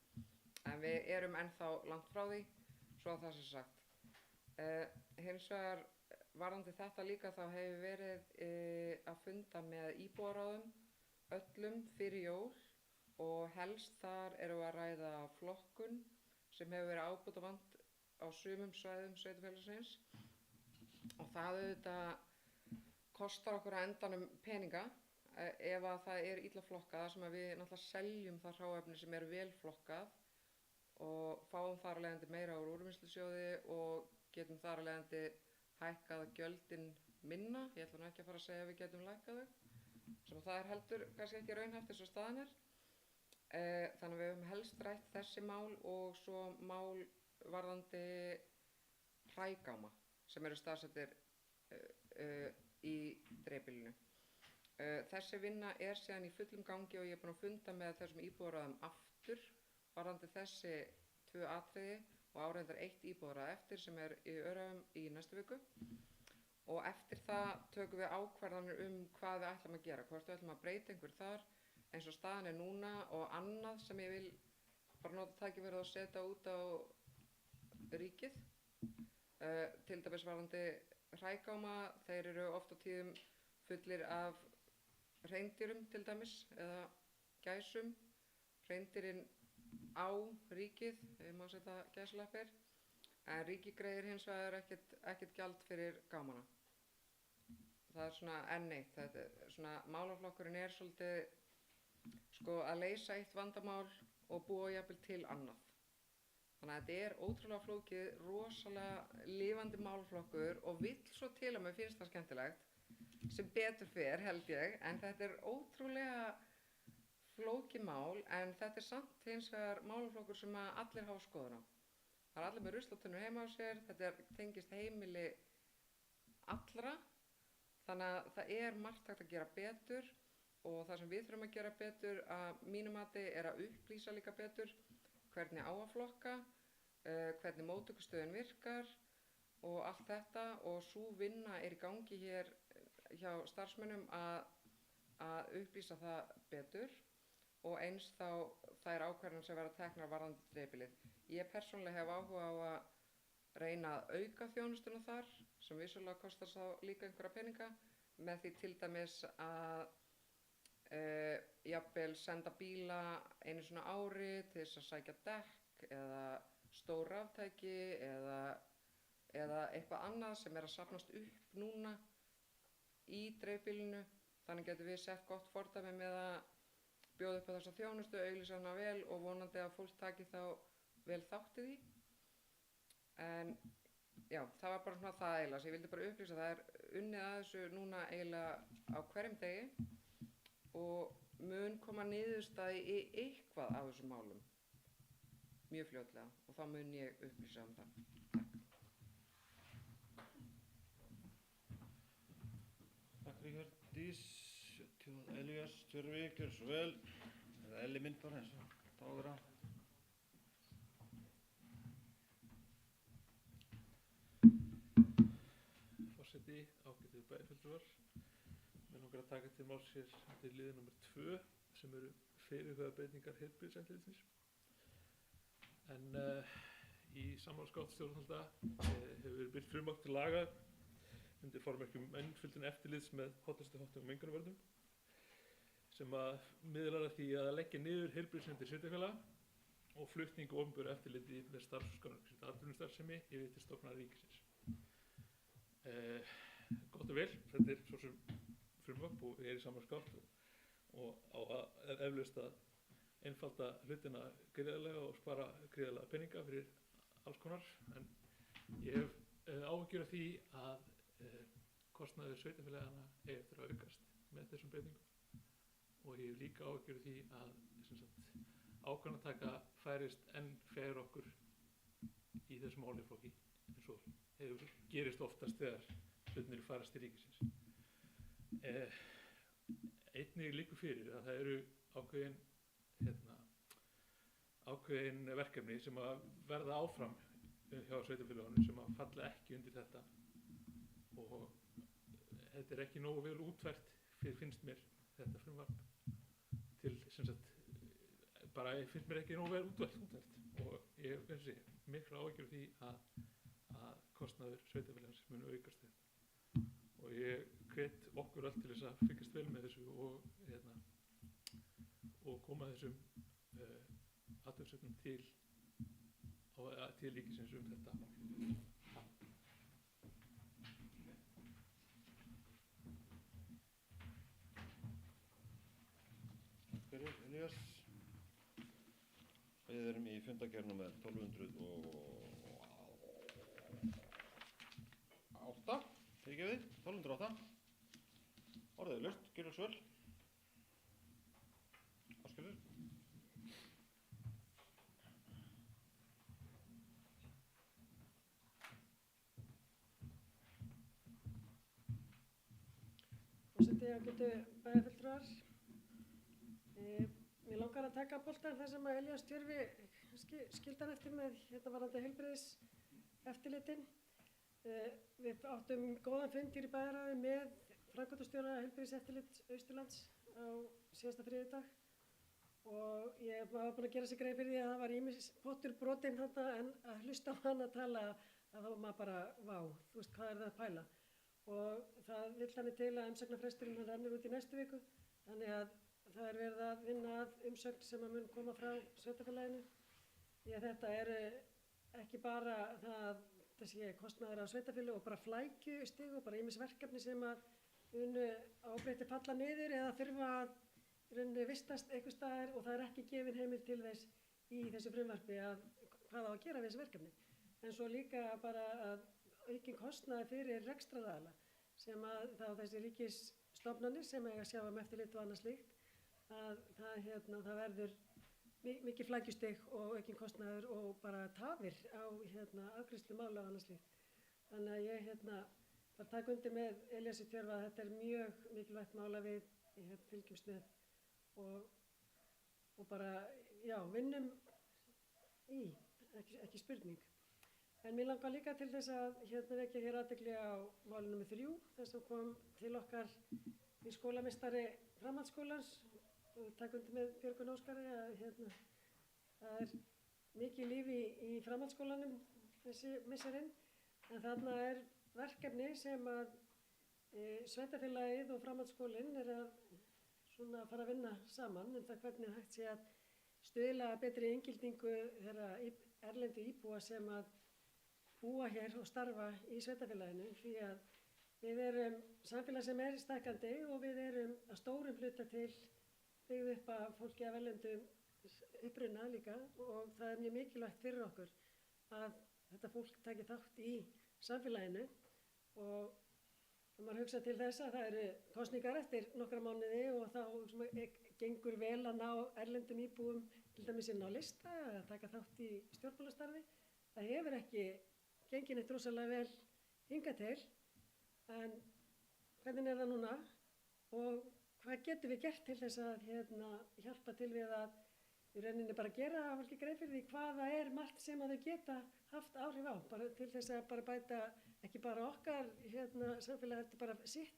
En við erum ennþá langt frá því, svo að það sé sagt. Hins vegar varðandi þetta líka þá hefur verið að funda með íbúaráðum öllum fyrir jól og helst þar erum við að ræða flokkun sem hefur verið ábótavant á sumum svæðum sveitarfélagsins og það auðvitað kostar okkur að endanum peninga ef að það er illa flokkað sem að við náttúrulega seljum það hráefni sem er vel flokkað og fáum þar að leiðandi meira úr úrvinnslusjóði og getum þar að leiðandi hækkað gjöldin minna. Ég ætla nú ekki að fara að segja að við getum lækkað þau, sem það er heldur kannski ekki raunhæft eins og staðan er. Þannig að við höfum helst rætt þessi mál og svo mál varðandi hrægáma sem eru staðsettir í dreifbýlinu. Þessi vinna er síðan í fullum gangi og ég er búin að funda með þessum íbúðaráðum aftur varðandi þessi 2 atriði og áreindar 1 íbúðaráð eftir sem er í Öræfum í næstu viku. Og eftir það tökum við ákvarðanir hvað við ætlum að gera, hvort við ætlum að breyta einhver þar eins og staðan er núna og annað sem ég vil bara nota tækifærið að setja út á ríkið. Til dæmis varðandi hrægáma, þeir eru oft á tíðum fullir af hreindýrum til dæmis eða gæsum. Hreindýrin á ríkið, ef maður setja gæslappir, en ríkið greiðir hins vegar ekkert gjald fyrir gámana. Það er svona eitt, þetta er svona málaflokkurinn er svolítið sko að leysa eitt vandamál og búa jafnvel til annað. Þannig að þetta er ótrúlega flókið, rosalega lifandi málaflokkur og vill svo til að mér finnst það skemmtilegt, sem betur fer held ég, en þetta er ótrúlega flókið mál, en þetta er samt hins vegar málaflokkur sem að allir hafa skoðun á. Það er allir með ruslatunnur heima á sér, þetta tengist heimili allra, þannig að það er margt hægt að gera betur og það sem við þurfum að gera betur að mínu mati er að upplýsa líka betur hvernig á að flokka, hvernig móttökustöðin virkar og allt þetta og sú vinna er í gangi hér hjá starfsmönnum að upplýsa það betur og eins þá þær ákvarðanir sem verða teknar varðandi dreifbýlið. Ég persónulega hef áhuga á að reyna að auka þjónustuna þar sem vissulega kostar þá líka einhverja peninga með því til dæmis að jafnvel senda bíla einu svona ári til þess að sækja dekk eða stór raftæki eða eitthvað annað sem er að safnast upp núna í dreifbýlinu. Þannig getum við sett gott fordæmi með að bjóða upp á þessa þjónustu, auglýsa hana vel og vonandi að fólk taki þá vel þátt í því. En já, það var bara svona það eiginlega sem ég vildi bara upplýsa. Það er unnið að þessu núna eiginlega á hverjum degi og mun koma niðurstaði í eitthvað af þessum málum mjög fljótlega og þá mun ég upplýsa það. Takk fyrir Hjördís. Elias Tjörvi, gjör svo vel. Eða Elli minn bara eins og táður á. bæjarfulltrúar. Mér langar að taka til máls hér til liði nr. 2 sem eru fyrirhugaðar breytingar heilbrigðiseftirlitsins. En í samráðsgátt stjórnvalda hefur verið birt frumvarp til laga undir formerkjum einföldun eftirlits með hollustuháttum og mengunarvörnum sem að miðlar að því að leggja niður heilbrigðisnefndir sveitarfélaga og flutningu opinberu eftirliti með starfsskoðun atvinnustarfsemi yfir til stofnana ríkisins. Gott og vel, þetta svo sem frumvarp og í samráðsgátt og á að eflaust að einfalda hlutina gríðarlega og spara gríðarlega peninga fyrir alls konar, en ég hef áhyggjur af því að kostnaður sveitarfélagana eigi eftir að aukast með þessum breytingum og ég hef líka áhyggjur af því að ákvarðanataka færist enn fjær okkur í þessum málaflokki eins og gerist oftast þegar hlutirnir farast til ríkisins. Einnig liggur fyrir að það eru ákveðin verkefni sem að verða áfram hjá sveitarfélögunum sem að falla ekki undir þetta og þetta ekki nógu vel útfært finnst mér þetta frumvarp til bara finnst mér ekki nógu vel útfært og ég hef mikla áhyggjur því að kostnaður sveitarfélagsins muni aukast þetta og ég hvet okkur öll til þess að fylgjast vel með þessu og koma þessum atvinnusöfnum til ríkisins þetta. Fyrir Elías. Við erum í fundargerð númer 1208. Fyrirgefið, 1208. Orðið laust, gjörðu svöl. Ásgerður. Forseti, ágætu bæjarfulltrúar. Mér langar að taka boltann þar sem að Elías Tjörvi skildan eftir með varðandi heilbrigðiseftirlitin. Við áttum góðan fund hér í bæjarráði með framkvæmdastjóra heilbrigðiseftirlits Austurlands á síðasta þriðjudag og ég var búin að gera sér grein fyrir því að það var ýmis pottur brotinn þarna en að hlusta á hann að tala að þá var maður bara, vá, þú veist hvað það að pæla og það vill þannig til að umsagnarfresturinn hann rennur út í næstu viku þannig að það verið að vinna að umsögn sem að mun koma frá sveitarfélaginu því að þetta ekki bara það þessi kostnaður á sveitarfélagi og bara flækjustig og bara ýmis verkefni sem að munu ábreytti falla niður eða þurfa að vistast einhvers staðar og það ekki gefin heimild til þess í þessu frumvarpi að hvað á að gera við þessi verkefni. En svo líka bara að aukinn kostnaður fyrir rekstraraðila sem að þá þessi ríkisstofnanir sem eiga að sjá eftirlit og annað slíkt að það verður mikið flækjustig og aukinn kostnaður og bara tafir á afgreiðslu mála og annað slíkt. Þannig að ég bara taka undir með Elíasi Tjörva að þetta mjög mikilvægt mála við fylgjumst með og bara, já, vinnum í, ekki spurning. En mér langar líka til þess að vekja hér athygli á máli nr. 3 þess að kom til okkar í skólameistari framhaldsskólans og taka undir með Björgun Óskari að það mikið líf í framhaldsskólanum þessi misserinn en þarna verkefni sem að sveitarfélagið og framhaldsskólinn að fara að vinna saman það hvernig hægt sé að stuðla betri inngildingu þeirra erlendu íbúa sem að búa hér og starfa í sveitarfélaginu því að við erum samfélag sem stækkandi og við erum að stórum hluta til byggð upp af fólki af erlendum uppruna líka og það mjög mikilvægt fyrir okkur að þetta fólk taki þátt í samfélaginu og maður hugsa til þess að það eru kosningar eftir nokkra mánuði og þá gengur vel að ná erlendum íbúum til dæmis inn á lista að taka þátt í stjórnmálastarfi. Það hefur ekki gengið neitt rosalega vel hingað til en hvernig það núna og hvað getum við gert til þess að hjálpa til við að í rauninni bara gera fólki grein fyrir því hvað það margt sem að þau geta haft áhrif á, bara til þess að bara bæta ekki bara okkar samfélag, þetta bara sitt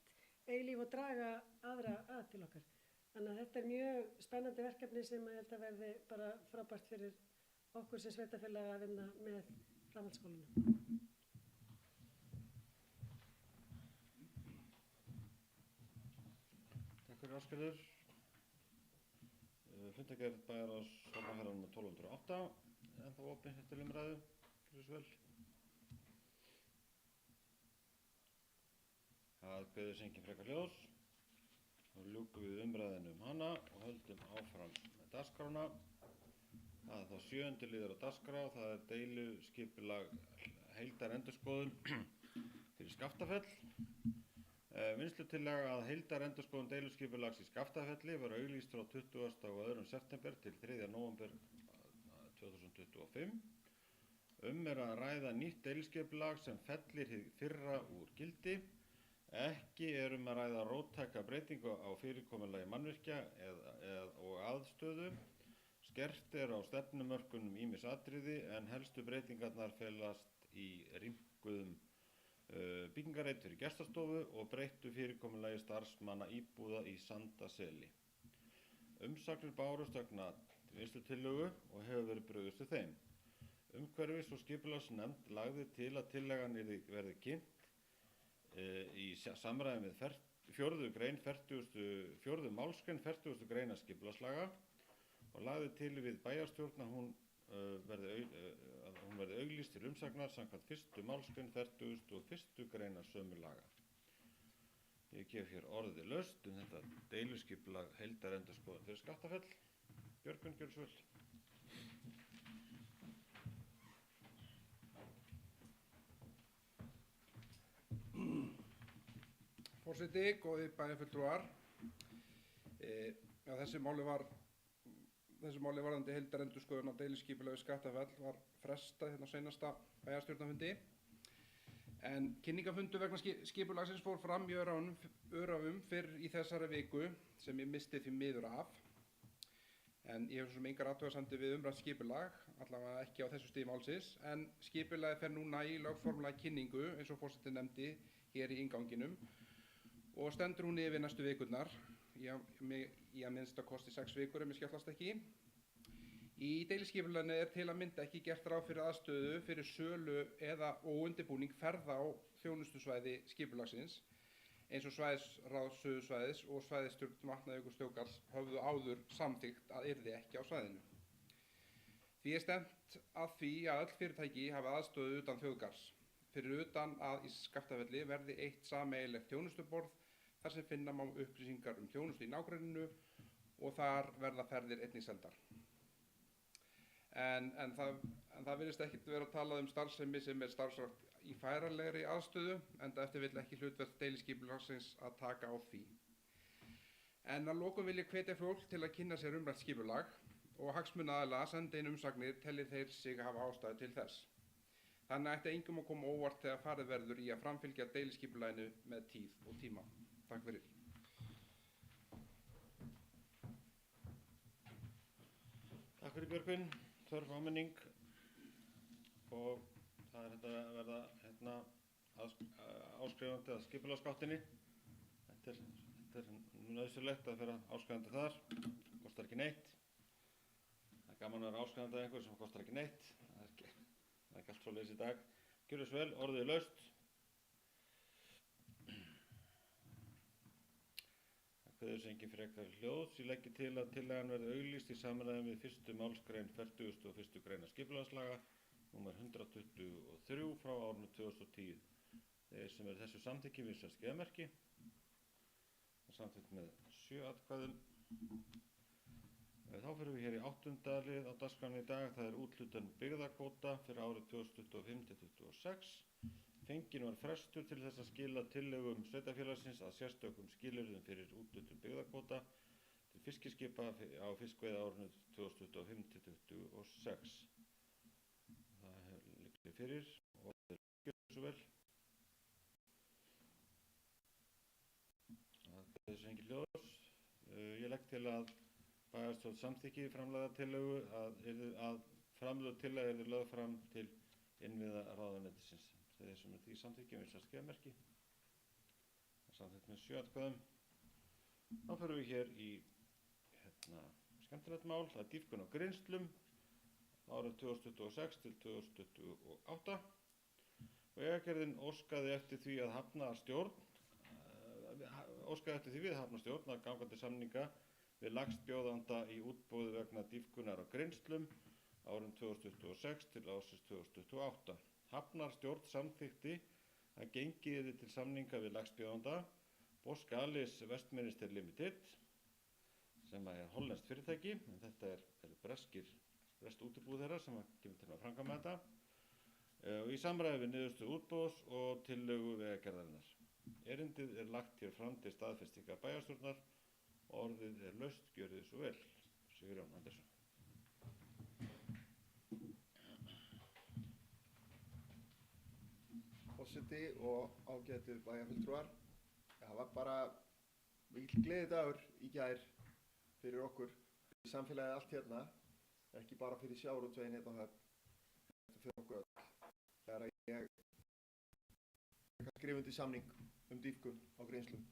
eigið líf og draga aðra að til okkar. Þannig að þetta mjög spennandi verkefni sem ég held að verði bara frábært fyrir okkur sem sveitarfélag að vinna með framhaldsskólunum. Takk fyrir Ásgerður. Fundargerð bæjarráðs Hornafjarðar nr. 1208, en þá opið til umræðu, gjörðu svo vel. Það kveður engin frekar ljós. Þá ljúkum við umræðinu hana og höldum áfram með dagskrána. Það þá 7. liður á dagskrá, það deiluskipulag heildarendurskoðun fyrir Skaftafell. Vinnslutillaga að heildarendurskoðun deiluskipulags í Skaftafelli var auglýst frá 20. og 2. september til 3. nóvember 2025. Er að ræða nýtt deiliskipulag sem fellir hið fyrra úr gildi. Ekki að ræða róttæka breytingu á fyrirkomulagi mannvirkja og aðstöðu. Skert á stefnumörkunum ýmis atriði en helstu breytingarnar felast í rýmkuðum byggingarreit fyrir gestastofu og breyttu fyrirkomulagi starfsmanna íbúða í Sandaseli. Umsagnir bárust vegna vinnslutillögu og hefur verið brugðist við þeim. Umhverfis- og skipulagsnefnd lagði til að tillagan verði kynnt í samræmi við 4. málsgrein 40. greinar skipulagslaga og lagði til við bæjarstjórn að hún verði auglýst til umsagnar samkvæmt 1. málsgrein 41. greinar sömu laga. Ég gef hér orðið laust þetta deiluskipulag heildarendurskoðun fyrir Skaftafell. Björgvin, gjörðu svo vel. Forseti, góði bæjarfulltrúar. Þessu máli varðandi heildarendurskoðun á deiluskipulagi Skaftafell var frestað seinasta bæjarstjórnarfundi. En kynningarfundur vegna skipulagsins fór fram í Öræfum fyrr í þessari viku sem ég misti því miður af. En ég hef svo sem engar athugasemdir við umrætt skipulag, allavega ekki á þessu stigi málsins, en skipulagið fer núna í lögformlega kynningu eins og forseti nefndi hér í innganginum og stendur hún yfir næstu vikurnar, í að minnsta kosti 6 vikur ef mér skjátlast ekki. Í deiliskipulaginu til að mynda ekki gert ráð fyrir aðstöðu fyrir sölu eða undirbúning ferða á þjónustusvæði skipulagsins eins og svæðisráðssuðusvæðis og svæðisstjórn Vatnajökulsþjóðgarðs höfðu áður samþykkt að yrði ekki á svæðinu. Því stefnt að því að öll fyrirtæki hafi aðstöðu utan þjóðgarðs, fyrir utan að í Skaftafelli verði eitt sameiginlegt þjónustuborð þar sem finna má upplýsingar þjónustu í nágrenninu og þar verða ferðir einnig seldar. En það virðist ekkert vera að tala starfsemi sem starfrækt í færanlegri aðstöðu, enda eftir vill ekki hlutverk deiliskipulagsins að taka á því. En að lokum vil ég hvetja fólk til að kynna sér umrætt skipulag og hagsmunaaðila senda inn umsagnir telji þeir sig hafa ástæðu til þess. Þannig ætti engum að koma óvart þegar farið verður í að framfylgja deiliskipulaginu með tíð og tíma. Takk fyrir. Takk fyrir Björgvin. Þörf áminning og það þetta að verða áskrifandi að skipulagsgáttinni. Þetta er nauðsynlegt að vera áskrifandi þar, kostar ekki neitt. Það er gaman að vera áskrifandi að einhver sem kostar ekki neitt. Það er ekki allt svoleiðis í dag. Gjörðu svo vel, orðið er laust. Kveður sem engin frekar hljóðs. Ég leggi til að tillagan verði auglýst í samræmi við 1. málsgrein 41. greinar skipulagslaga nr. 123 frá árinu 2010. Þeir sem þessu samþykki vísa skeiðmerki. Það er samþykkt með 7 atkvæðum. Þá fyrir við hér í 8. lið á dagskránni í dag. Það er úthlutun byggðakvóta fyrir árið 2025-26. Fenginn var frestur til þess að skila tillögum sveitarfélagsins að sérstökum skilyrðum fyrir úthlutun byggðakvóta til fiskiskipa á fiskveiðiárinu 2025-26. Það liggur fyrir og það liggur svo vel. Það er þessi engin hljóðs. Ég legg til að bæjarstjórn samþykki framlagðartillögu að framlagðartillaga yrði lögð fram til innviðaráðuneytisins. Þeir sem er því samþykki við sérst geðmerki. Það er samþykkt með 7 atkvæðum. Þá förum við hér í skemmtilegt mál, það er dýpkun á Grimslum árið 2026 til 2028. Vegagerðin óskaði eftir því við hafnarstjórn að ganga til samninga við lægstbjóðanda í útboði vegna dýpkunar á Grimslum árin 2026 til ársins 2028. Hafnarstjórn samþykti að gengið yrði til samninga við lægstbjóðanda Boskalis Westminster Limited, sem er hollenskt fyrirtæki, en þetta er breskt útibúð þeirra sem kemur til að framkvæma þetta, og í samræði við niðurstöðu útboðs og tillögu vegagerðarinnar. Erindið er lagt hér fram til staðfestingar bæjarstjórnar og orðið er laust, gjörið svo vel. Sigurjón Andersson. Forseti og ágætu bæjarfulltrúar. Það var bara mikill gleðidagur í gær fyrir okkur, fyrir samfélagið allt hérna, ekki bara fyrir sjávarútveginn hérna á Höfn, þetta fyrir okkur öll. Þegar ég skrifa undir samning dýpkun á Grimslum.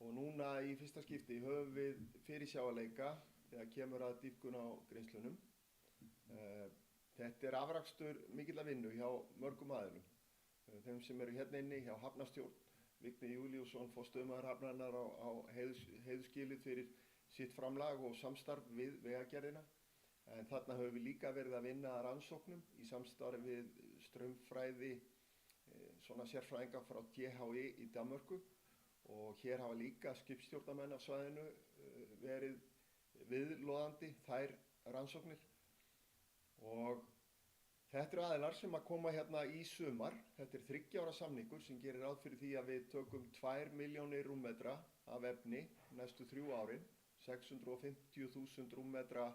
Og núna í fyrsta skipti höfum við fyrirsjáanleika þegar kemur að dýpkun á Grimslunum. Þetta er afrakstur mikilla vinnu hjá mörgum aðilum. Þeim sem eru hérna inni hjá hafnarstjórn, Vigni Júlíusson forstöðumaður hafnarinnar á heiðuskilið fyrir sitt framlag og samstarf við vegagerðina. En þarna höfum við líka verið að vinna að rannsóknum í samstarfi við straumfræði svona sérfræðinga frá DHI í Danmörku, og hér hafa líka skipstjórnarmenn af svæðinu verið viðloðandi þær rannsóknir. Og þetta eru aðilar sem að koma hérna í sumar. Þetta er 3 ára samningur sem gerir ráð fyrir því að við tökum 2 milljónir rúmmetra af efni næstu 3 árin, 650.000 rúmmetra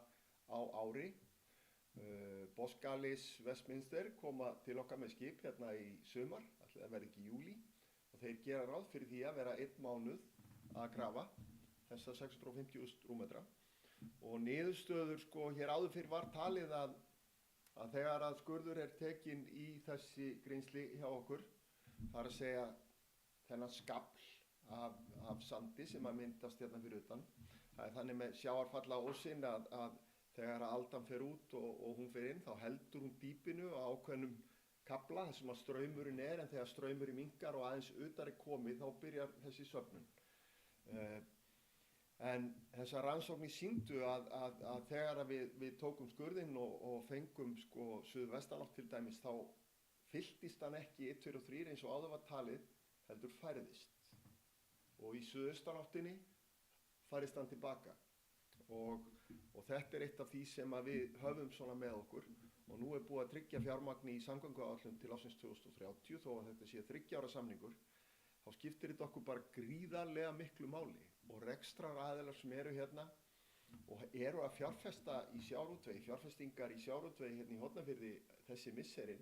á ári. Boskalis Westminster koma til okkar með skip hérna í sumar, ætli það verði ekki í júlí, og þeir gera ráð fyrir því að vera 1 mánuð að grafa þessa 650.000 rúmmetra. Og niðurstöður hér áður fyrir var talið að þegar að skurður er tekinn í þessi Grimsli hjá okkur, það er að segja þennan skafl af sandi sem að myndast hérna fyrir utan. Það er þannig með sjávarfalla ósinn að þegar að aldan fer út og hún fer inn, þá heldur hún dýpinu á ákveðnum kafla þar sem að straumurinn er, en þegar straumurinn minnkar og aðeins utar er komið, þá byrjar þessi söfnun. En þessar rannsóknir sýndu að þegar við tókum skurðinn og fengum suðvestanátt til dæmis, þá fylltist hann ekki 1, 2 og 3 eins og áður var talið, heldur færðist. Og í suðaustanáttinni færðist hann tilbaka. Og þetta er eitt af því sem að við höfum svona með okkur. Og nú er búið að tryggja fjármagni í samgönguáætlun til ársins 2030, þó að þetta sé 3 ára samningur. Þá skiptir þetta okkur bara gríðarlega miklu máli, og rekstraraðilar sem eru hérna og eru að fjárfesta í sjávarútvegi, fjárfestingar í sjávarútvegi hérna í Hornafirði þessi misserin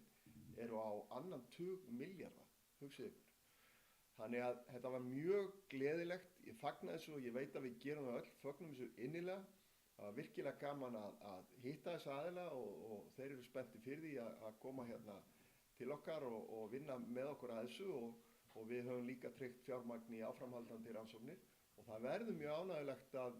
eru á 2 milljarða, hugsið ykkur. Þannig að þetta var mjög gleðilegt, ég fagna þessu og ég veit að við gerum það öll, fögnum þessu innilega. Það var virkilega gaman að hitta þessa aðila og þeir eru spenntir fyrir því að koma hérna til okkar og vinna með okkur að þessu, og við höfum líka tryggt fjármagn í áframhaldandi rannsóknir, og það verður mjög ánægjulegt að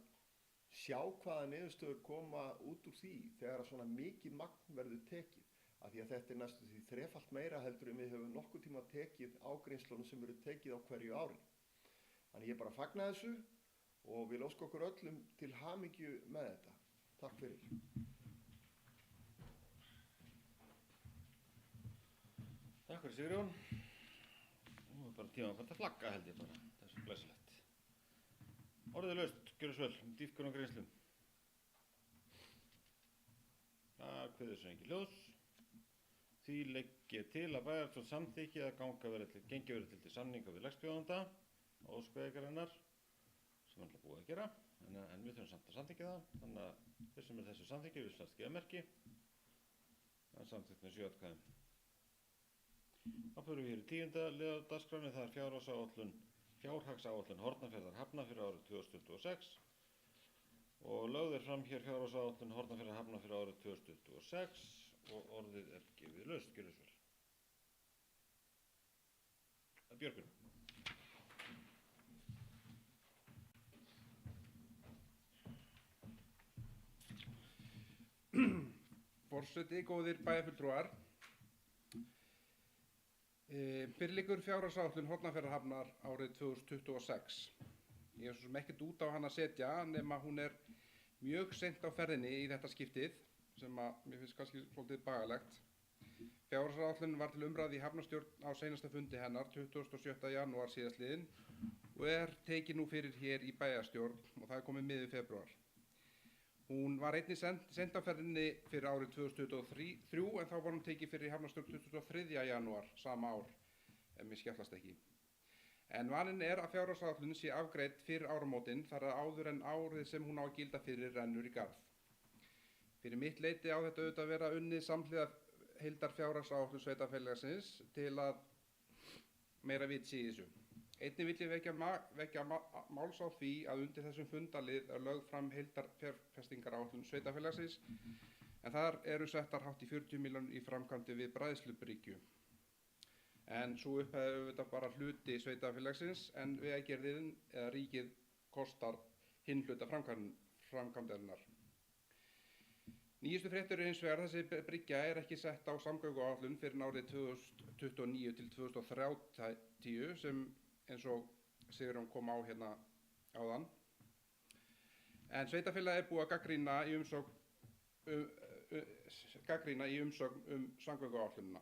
sjá hvaða niðurstöður koma út úr því þegar að svona mikið magn verður tekið, af því að þetta er næstum því 3-falt meira heldur en við höfum nokkuð tíma tekið á Grimslunum sem eru tekið á hverju ári. Þannig ég bara fagna þessu og vil óska okkur öllum til hamingju með þetta. Takk fyrir. Takk fyrir Sigurjón. Nú er bara tíma að flagga held ég bara, það er svo glæsilegt. Orðið laust, gjörðu svo vel, dýpkun á Grimslum. Það kveður svo engin ljós. Því legg ég til að bæjarstjórn samþykki að gengi verið til samninga við lægstbjóðanda og óskveðikarinnar, sem hann er búið að gera, en við þurfum samt að samþykja það, þannig að þeir sem er þessu samþykki við slæst geðmerki. Það er samþykkt með 7 atkvæðum. Þá förum við hér í 10. lið á dagskránni, það er fjárhagsáætlun Hornafjarðar hafna fyrir árið 2026. og lögð fram hér fjárhagsáætlun Hornafjarðarhafnar fyrir árið 2026 og orðið gefið laust, gjörðu svo vel. Björgvin. Forseti, góðir bæjarfulltrúar. Fyrir liggur fjárhagsáætlun Hornafjarðarhafnar árið 2026. Ég hef svo sem ekkert út á hana að setja nema hún mjög seint á ferðinni í þetta skiptið sem mér finnst kannski svolítið bagalegt. Fjárhagsáætlun var til umræðu í hafnarstjórn á seinasta fundi hennar 27. janúar síðastliðinn og tekin nú fyrir hér í bæjarstjórn og það komið miður febrúar. Hún var einnig sent á ferðinni fyrir árið 2023 en þá var hún tekin fyrir í hafnarstjórn 23. janúar sama ár, ef mér skjáttlast ekki. En vaninn að fjárhagsáætlun sé afgreidd fyrir áramótin þar að áður en árið sem hún á að gilda fyrir rennur í garð. Fyrir mitt leyti á þetta auðvitað að vera unnið samhliða heildar fjárhagsáætlun sveitarfélagsins til að meira vits í þessu. Einnig vil ég vekja máls á því að undir þessum fundalið lögð fram heildar fjárfestingaráætlun sveitarfélagsins en þar eru settar hátt í 40 milljónir í framkvæmdi við Bræðslubryggju. En svo upphæð auðvitað bara hluti sveitarfélagsins en vegagerðin eða ríkið kostar hinn hluta framkvæmdarinnar. Nýjustu fréttir hins vegar þessi bryggja ekki sett á samgönguáætlun fyrir árið 2029 til 2030 sem eins og Sigurjón kom á hérna áðan. En sveitarfélagið búið að gagnrýna í umsögn samgönguáætlunina.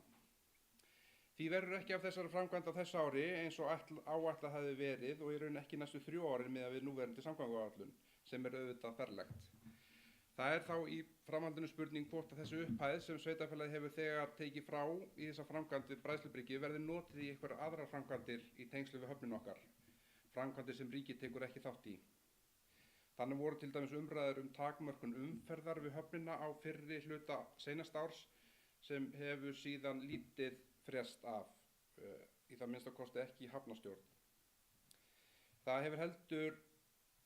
Því verður ekki af þessari framkvæmd á þessu ári eins og áætlað hefði verið og í raun ekki næstu 3 árin miðað við núverandi samgönguáætlun sem auðvitað ferlegt. Það þá í framhaldinu spurning hvort að þessu upphæð sem sveitarfélagið hefur þegar tekið frá í þessa framkvæmd við Bræðslubryggju verði notið í einhverjar aðrar framkvæmdir í tengslu við höfnin okkar, framkvæmdir sem ríkið tekur ekki þátt í. Þannig voru til dæmis umræður takmörkun umferðar við höfnina á fyrri hluta seinasta árs sem hefur síðan lítið frést af, í það minnsta kosti ekki í hafnarstjórn. Það hefur heldur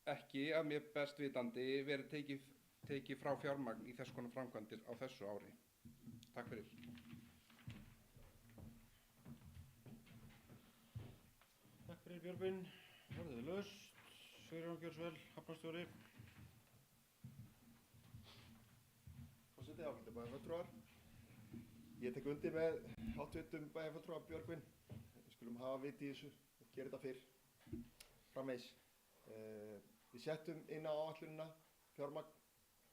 ekki, að mér best vitandi, verið tekið frá fjármagn í þess konar framkvæmdir á þessu ári. Takk fyrir. Takk fyrir Björgvin. Orðið laust. Sigurjón Gjörsvel, hafnarstjóri. Forseti, ágætu bæjarfulltrúar. Ég tek undir með háttvirtum bæjarfulltrúa Björgvin. Við skulum hafa vit í þessu og gera þetta fyrr. Framvegis. Við settum inn á áætlunina fjármagn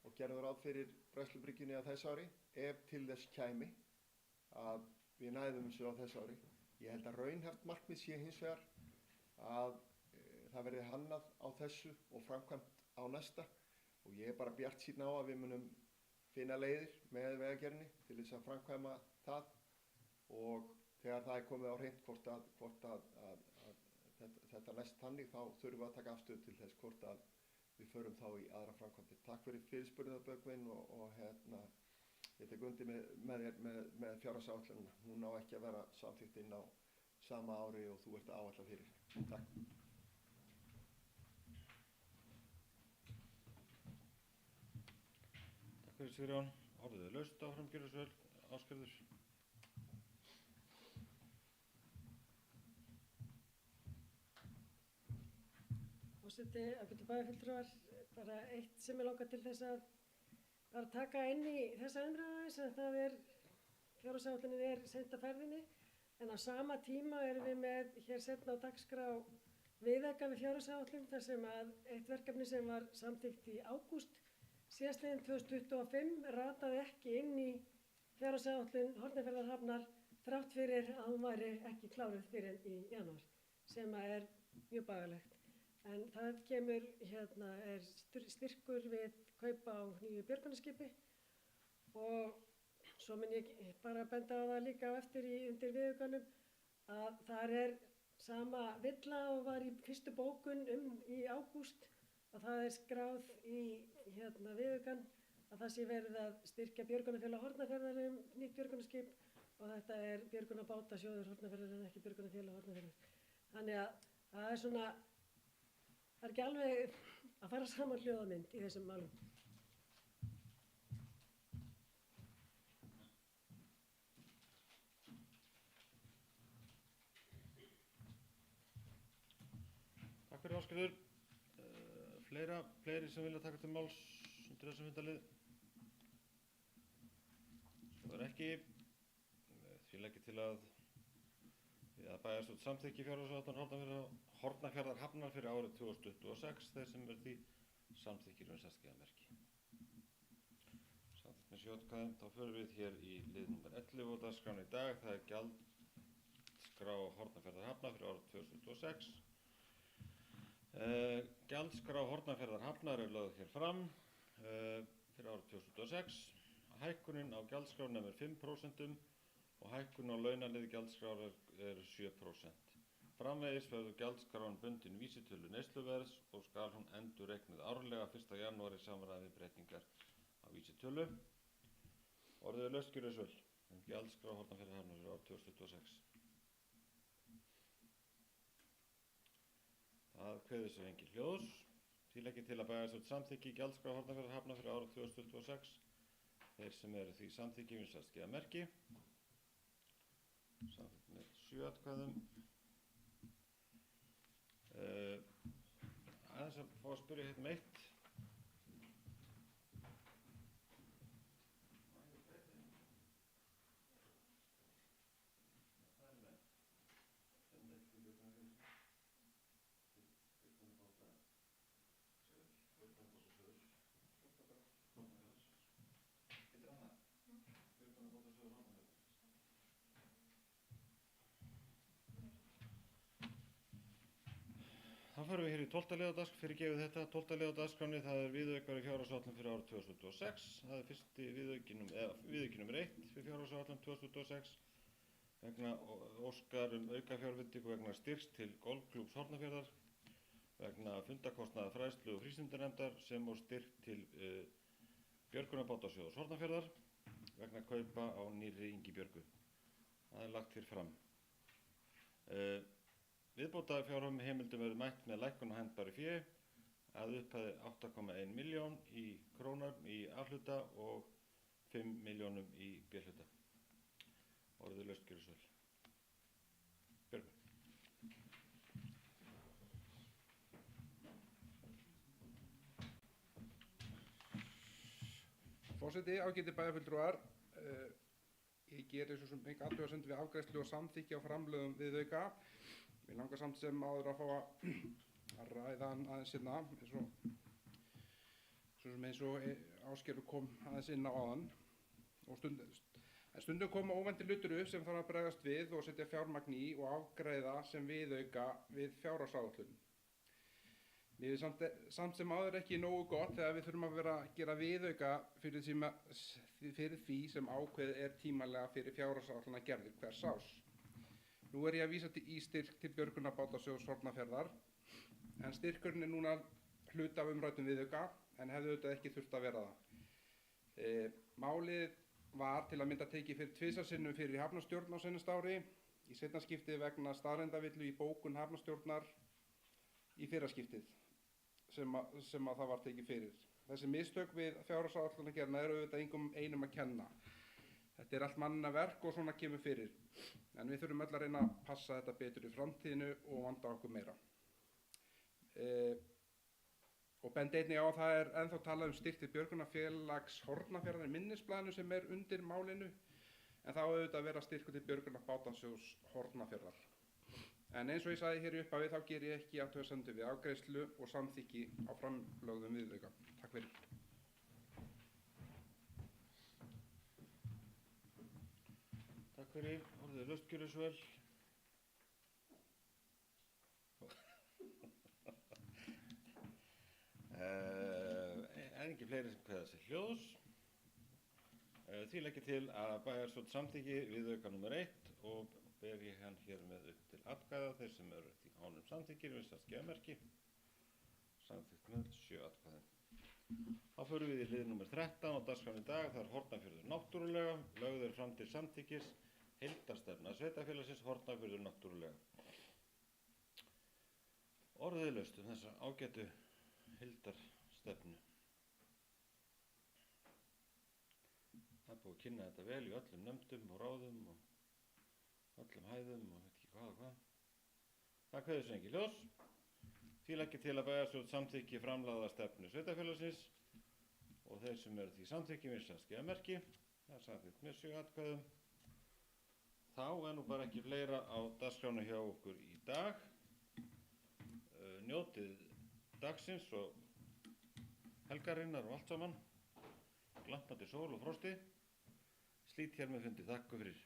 og gerðum ráð fyrir Bræðslubryggjunni á þessu ári ef til þess kæmi að við næðum þessu á þessu ári. Ég held að raunhæft markmið sé hins vegar að það verði hannað á þessu og framkvæmt á næsta og ég bara bjartsýnn á að við munum finna leiðir með vegagerðinni til þess að framkvæma það og þegar það komið á hreint hvort að þetta næst þannig þá þurfum við að taka afstöðu til þess hvort að við förum þá í aðra framkvæmdir. Takk fyrir fyrirspurningar Björgvin og ég tek undir með fjárhagsáætlunina. Hún á ekki að vera samþykkt inn á sama ári og þú ert að áætla fyrir. Takk. Takk fyrir Sigurjón. Orðið laust áfram Gjörsvel, Ásgerður. Forseti, ágætu bæjarfulltrúar, bara eitt sem ég langar til þess að taka inn í þessa umræðu sem það fjárhagsáætlunin seint á ferðinni en á sama tíma erum við með hér seinna á dagskrá viðauka við fjárhagsáætlun þar sem að eitt verkefni sem var samþykkt í ágúst síðastliðinn 2025 rataði ekki inn í fjárhagsáætlun Hornafjarðarhafnar þrátt fyrir að hún væri ekki kláruð fyrir í janúar sem mjög bagalegt. En það kemur, styrkur við kaupa á nýju björgunarskipi og svo mun ég bara benda á það líka á eftir undir viðaukanum að þar sama villa og var í fyrstu bókun í ágúst og það skráð í viðaukan að það sé verið að styrkja björgunarfélag Hornafjarðar nýtt björgunarskip og þetta björgunarbátasjóður Hornafjarðar en ekki björgunarfélag Hornafjarðar. Þannig að það svona, það ekki alveg að fara saman hljóðamynd í þessum málum. Takk fyrir Ásgerður. Fleiri sem vilja taka til máls undir þessum fundalið? Svo er ekki. Því legg ég til að bæjarstjórn samþykki fjárhagsáætlun Hornafjarðarhafnar fyrir árið 2026, þeir sem því samþykkir starfsgeðamerki. Samþykkt með 7 atkvæðum, þá förum við hér í lið nr. 11 á dagskránni í dag. Það er gjaldskrá Hornafjarðarhafnar fyrir árið 2026. Gjaldskrá Hornafjarðarhafnar er lögð hér fram fyrir árið 2026. Hækkunin á gjaldskrá nemur 5% og hækkun á launalið gjaldskrár er 7%. Framvegis verður gjaldskráin bundin vísitölu neysluverðs og skal hún endurreiknuð árlega 1. janúar í samræmi við breytingar á vísitölu. Orðið er laust gjörið svöl gjaldskrá Hornafjarðarhafnar fyrir árið 2026. Það kveður sér engin hljóðs. Því legg ég til að bæjarstjórn samþykki gjaldskrá Hornafjarðarhafnar fyrir árið 2026. Þeir sem eru því samþykki vinsælst gefa merki. Samþykkt með 7 atkvæðum. Aðeins að fá að spyrja hérna eitt. Þá förum við hér í 12. lið á dagskránni, fyrirgefið þetta, 12. lið á dagskránni, það er viðaukar í fjárhagsáætlun fyrir árið 2026. Það er fyrsti viðauki nr. 1 fyrir fjárhagsáætlun 2026 vegna óskar aukafjárveitingu vegna styrks til golfklúbbs Hornafjarðar, vegna fundakostnaðar fræðslu og frístundanefndar sem og styrk til björgunarbátasjóðs Hornafjarðar vegna kaupa á nýrri Ingibjörgu. Það er lagt hér fram. Viðbótarfjárheimildum verður mætt með lækkun á handbæru fé að upphæði 8,1 milljón krónar í A-hluta og 5 milljónum í B-hluta. Orðið laust gjörið svöl. Björgun. Forseti, ágæti bæjarfulltrúar, ég geri svo sem enga athugasemd við afgreiðslu og samþykki á framlögum viðauka. Mér langar samt sem áður að fá að ræða hann aðeins hérna, eins og Ásgerður kom aðeins inn á áðan. Stundum koma óvæntir hlutir upp sem þarf að bregðast við og setja fjármagn í og afgreiða sem viðauka við fjárhagsáætlun. Mér er samt sem áður ekki nógu gott þegar við þurfum að vera að gera viðauka fyrir því sem ákveðið er tímalega fyrir fjárhagsáætlunargerðir hvers árs. Nú er ég að vísa í styrk til björgunarbátasjóðs Hornafjarðar, en styrkurinn er núna hluti af umræddum viðauka, en hefði auðvitað ekki þurft að vera það. Málið var til að mynda tekið fyrir tvisvarsinnum fyrir hafnarstjórn á seinasta ári, í seinna skiptið vegna staðreyndavillu í bókun hafnarstjórnar í fyrra skiptið, sem að það var tekið fyrir. Þessi mistök við fjárhagsáætlunargerðina eru auðvitað engum einum að kenna. Þetta er allt mannanna verk og svona kemur fyrir. En við þurfum öll að reyna að passa þetta betur í framtíðinu og vanda okkur meira. Og bendi einnig á að það er ennþá talað styrk til björgunarfélags Hornafjarðar í minnisblaðinu sem er undir málinu, en það á auðvitað að vera styrkur til björgunarbátasjóðs Hornafjarðar. En eins og ég sagði hér í upphafi, þá ger ég ekki athugasemdir við afgreiðslu og samþykki á framlögðum viðauka. Takk fyrir. Takk fyrir, orðið laust gjörið svöl. Ekki fleiri sem kveða sér hljóðs. Því legg ég til að bæjarstjórn samþykki viðauka nr. 1 og ber ég hann hér með upp til atkvæða. Þeir sem eru því ánum samþykkir vinsælst gefa merki. Samþykkt með 7 atkvæðum. Þá förum við í hlið nr. 13 á dagskránni í dag. Það er Hornafjörður náttúrulega, lögð er fram til samþykkis heildarstefna sveitarfélagsins Hornafjörður náttúrulega. Orðið laust þessa ágætu heildarstefnu. Það er búið að kynna þetta vel í öllum nefndum og ráðum og öllum hæðum og veit ekki hvað og hvað. Það kveður sem ekki ljós. Því legg ég til að bæjarstjórn samþykki framlagða stefnu sveitarfélagsins og þeir sem eru því samþykki missa skeiðamerki. Það er samþykkt með 7 atkvæðum. Þá er nú bara ekki fleira á dagskránu hjá okkur í dag. Njótið dagsins og helgarinnar og allt saman. Glampandi sól og frosti. Slít hér með fundi. Þakka fyrir.